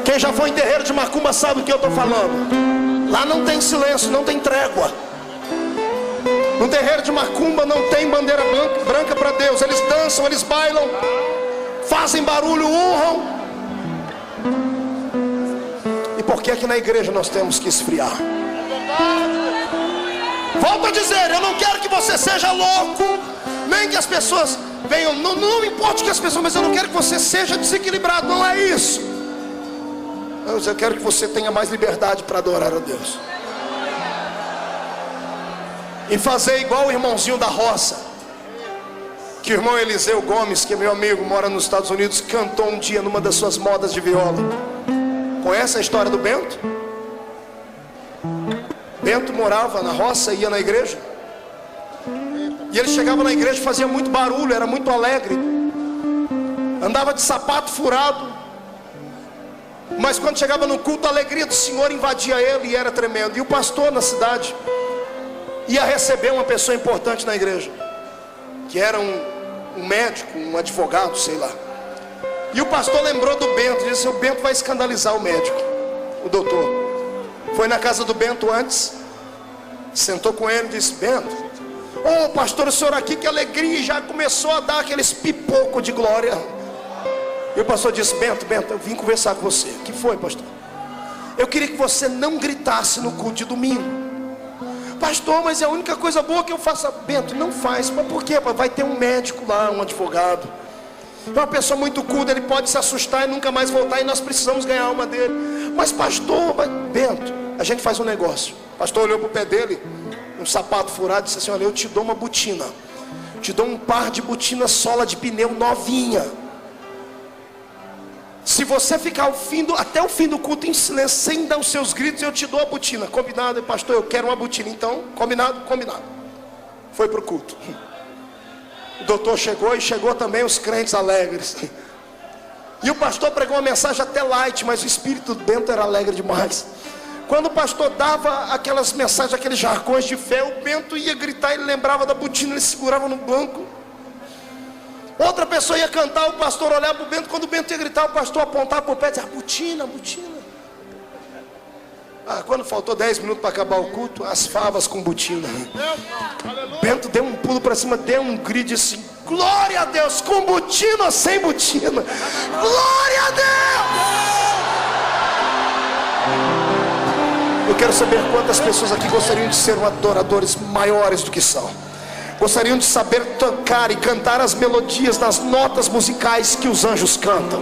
Quem já foi em terreiro de macumba sabe o que eu estou falando. Lá não tem silêncio, não tem trégua. No terreiro de macumba não tem bandeira branca para Deus. Eles dançam, eles bailam, fazem barulho, urram. E por que aqui na igreja nós temos que esfriar? Volto a dizer, eu não quero que você seja louco, nem que as pessoas venham, não importa que as pessoas, mas eu não quero que você seja desequilibrado, não é isso. Eu quero que você tenha mais liberdade para adorar a Deus. E fazer igual o irmãozinho da roça, que o irmão Eliseu Gomes, que é meu amigo, mora nos Estados Unidos, cantou um dia numa das suas modas de viola. Conhece a história do Bento? Bento morava na roça, ia na igreja. E ele chegava na igreja, fazia muito barulho, era muito alegre. Andava de sapato furado. Mas quando chegava no culto, a alegria do Senhor invadia ele e era tremendo. E o pastor na cidade ia receber uma pessoa importante na igreja, que era um médico, um advogado, sei lá. E o pastor lembrou do Bento, disse: o Bento vai escandalizar o médico, o doutor. Foi na casa do Bento antes, sentou com ele e disse: Bento, ô pastor, o senhor aqui, que alegria. E já começou a dar aqueles pipocos de glória. E o pastor disse: Bento, eu vim conversar com você. O que foi, pastor? Eu queria que você não gritasse no culto de domingo. Pastor, mas é a única coisa boa que eu faço. Bento, não faz. Mas por quê? Vai ter um médico lá, um advogado. É uma pessoa muito culta, ele pode se assustar e nunca mais voltar, e nós precisamos ganhar a alma dele. Mas pastor, Bento, a gente faz um negócio. O pastor olhou para o pé dele, um sapato furado, e disse assim: olha, eu te dou uma botina, te dou um par de botina sola de pneu novinha. Se você ficar até o fim do culto em silêncio, sem dar os seus gritos, eu te dou a botina. Combinado, pastor? Eu quero uma botina. Então, combinado? Combinado. Foi para o culto. O doutor chegou, e chegou também os crentes alegres. E o pastor pregou uma mensagem até light, mas o espírito do Bento era alegre demais. Quando o pastor dava aquelas mensagens, aqueles jargões de fé, o Bento ia gritar, ele lembrava da botina, ele segurava no banco. Outra pessoa ia cantar, o pastor olhava para o Bento. Quando o Bento ia gritar, o pastor apontava para o pé e dizia: botina. Quando faltou 10 minutos para acabar o culto, as favas com botina. Bento deu um pulo para cima, deu um grito assim: glória a Deus, com botina ou sem botina? Glória a Deus! Eu quero saber quantas pessoas aqui gostariam de ser adoradores maiores do que são. Gostariam de saber tocar e cantar as melodias das notas musicais que os anjos cantam.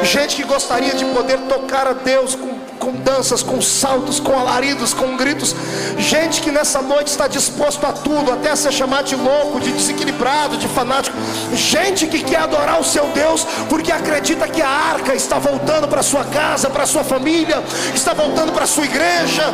Gente que gostaria de poder tocar a Deus com danças, com saltos, com alaridos, com gritos. Gente que nessa noite está disposto a tudo, até a ser chamado de louco, de desequilibrado, de fanático. Gente que quer adorar o seu Deus porque acredita que a arca está voltando para sua casa, para sua família, está voltando para sua igreja.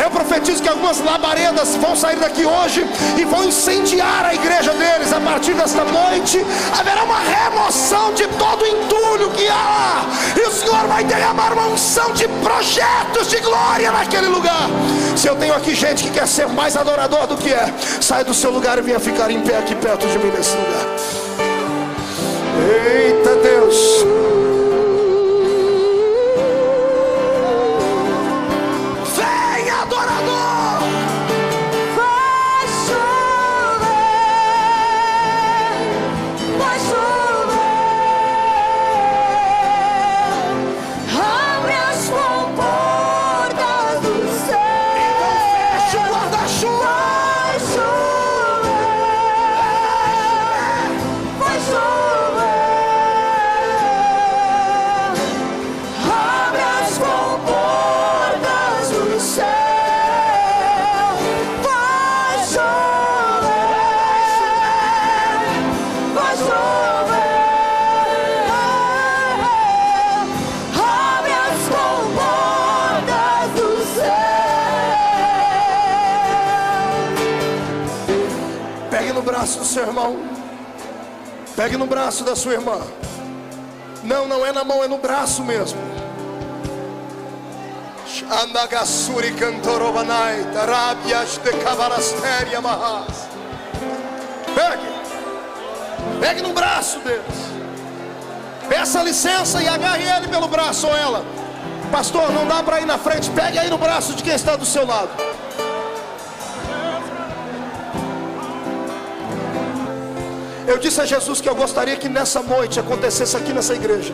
Eu profetizo que algumas labaredas vão sair daqui hoje e vão incendiar a igreja deles. A partir desta noite haverá uma remoção de todo o entulho que há lá, e o Senhor vai derramar uma unção de projetos de glória naquele lugar. Se eu tenho aqui gente que quer ser mais adorador do que é, sai do seu lugar e venha ficar em pé aqui perto de mim nesse lugar. Eita Deus! Vem, adorador! no braço do seu irmão. Pegue no braço da sua irmã. Não, não é na mão, é no braço mesmo. Andagassuri cantorobanai, tarabias de cavalasteria mahas. Pegue no braço deles. Peça licença e agarre ele pelo braço ou ela. Pastor, não dá para ir na frente. Pegue aí no braço de quem está do seu lado. Eu disse a Jesus que eu gostaria que nessa noite acontecesse aqui nessa igreja,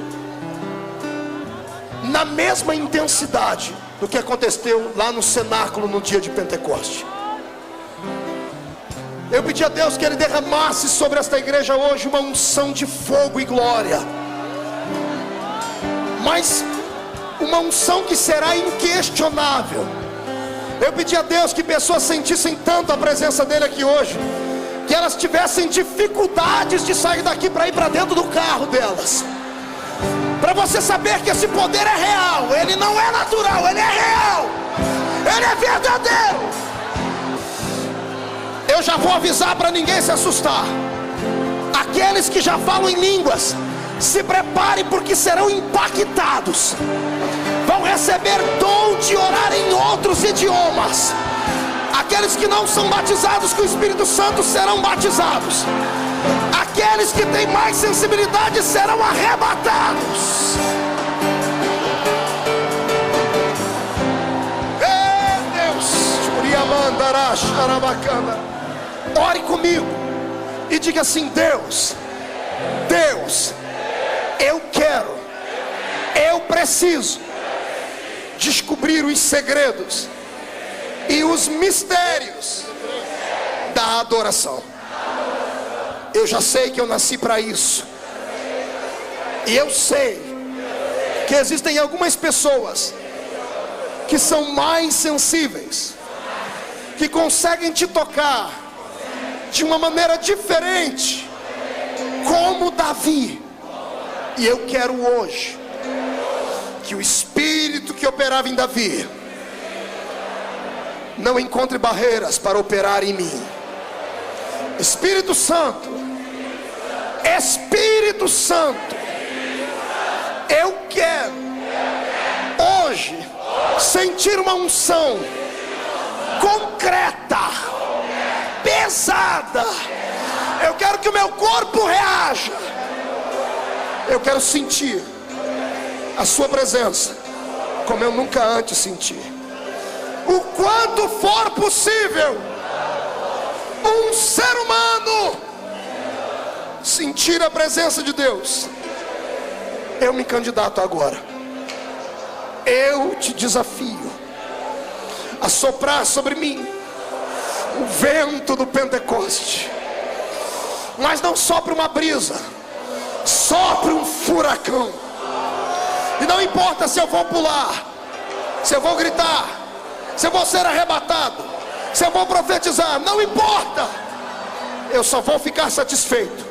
na mesma intensidade do que aconteceu lá no cenáculo no dia de Pentecoste. Eu pedi a Deus que Ele derramasse sobre esta igreja hoje uma unção de fogo e glória, mas uma unção que será inquestionável. Eu pedi a Deus que pessoas sentissem tanto a presença dEle aqui hoje, que elas tivessem dificuldades de sair daqui para ir para dentro do carro delas. Para você saber que esse poder é real, ele não é natural, ele é real, ele é verdadeiro. Eu já vou avisar para ninguém se assustar. Aqueles que já falam em línguas, se preparem, porque serão impactados. Vão receber dom de orar em outros idiomas. Aqueles que não são batizados com o Espírito Santo serão batizados. Aqueles que têm mais sensibilidade serão arrebatados. Deus, ore comigo e diga assim: Deus, eu preciso descobrir os segredos e os mistérios da adoração. Eu já sei que eu nasci para isso. E eu sei que existem algumas pessoas que são mais sensíveis, que conseguem te tocar de uma maneira diferente, como Davi. E eu quero hoje que o Espírito que operava em Davi não encontre barreiras para operar em mim. Espírito Santo, eu quero hoje sentir uma unção concreta, pesada. Eu quero que o meu corpo reaja. Eu quero sentir a sua presença como eu nunca antes senti. O quanto for possível, um ser humano sentir a presença de Deus. Eu me candidato agora. Eu te desafio a soprar sobre mim o vento do Pentecoste. Mas não sopre uma brisa, sopre um furacão. E não importa se eu vou pular, se eu vou gritar, se eu vou ser arrebatado, se eu vou profetizar, não importa. Eu só vou ficar satisfeito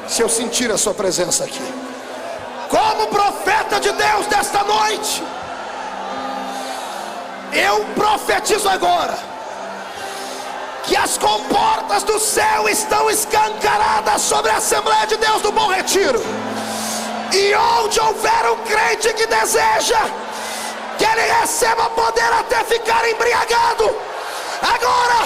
se eu sentir a sua presença aqui. Como profeta de Deus desta noite, eu profetizo agora que as comportas do céu estão escancaradas sobre a Assembleia de Deus do Bom Retiro. E onde houver um crente que deseja que ele receba poder até ficar embriagado, agora,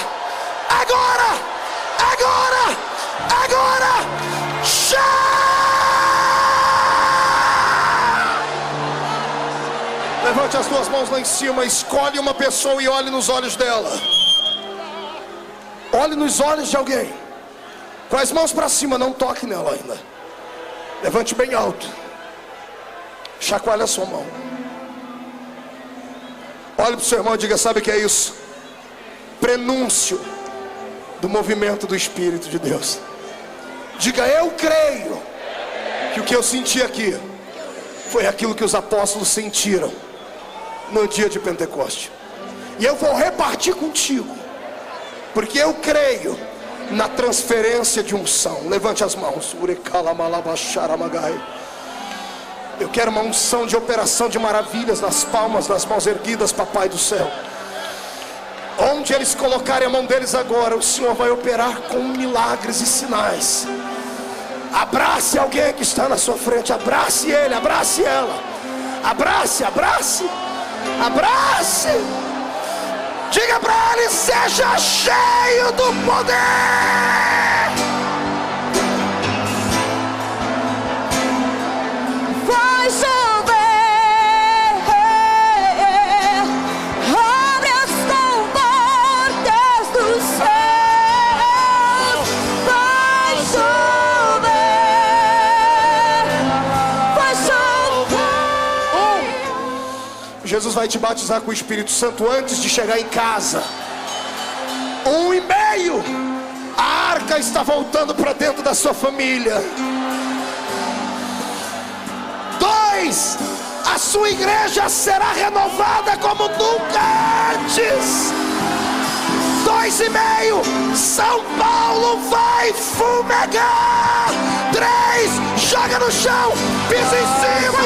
levante as duas mãos lá em cima, escolhe uma pessoa e olhe nos olhos dela. Olhe nos olhos de alguém, com as mãos para cima, não toque nela ainda. Levante bem alto, chacoalhe a sua mão. Olhe para o seu irmão e diga: sabe o que é isso? Prenúncio do movimento do Espírito de Deus. Diga: eu creio que o que eu senti aqui foi aquilo que os apóstolos sentiram no dia de Pentecoste. E eu vou repartir contigo, porque eu creio na transferência de unção. Levante as mãos. Eu quero uma unção de operação de maravilhas nas palmas das mãos erguidas, papai do céu. Onde eles colocarem a mão deles agora, o Senhor vai operar com milagres e sinais. Abrace alguém que está na sua frente. Abrace ele, abrace ela. Abrace, abrace, abrace. Diga para ele: seja cheio do poder. Vai chover, abre as comportas dos céus. Vai chover, vai chover. Jesus vai te batizar com o Espírito Santo antes de chegar em casa. 1,5. A arca está voltando para dentro da sua família. 2. A sua igreja será renovada como nunca antes. 2,5. São Paulo vai fumegar. 3. Joga no chão, pisa em cima.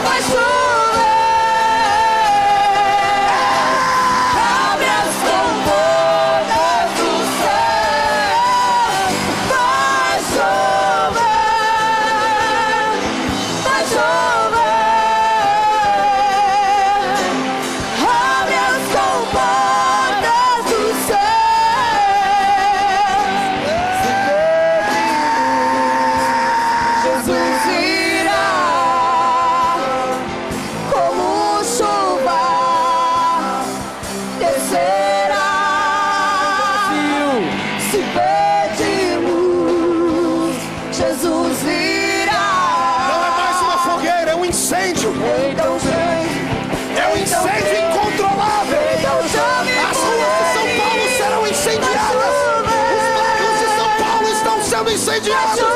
Vai chover, abre as comportas do céu. Vai chover, vai chover, abre as comportas do céu. Jesus irá como chuva, descerá. Se pedirmos, Jesus virá. Não é mais uma fogueira, é um incêndio. Então vem, É um incêndio incontrolável. então chame As ruas de São Paulo serão incendiadas. Os bairros de São Paulo estão sendo incendiados.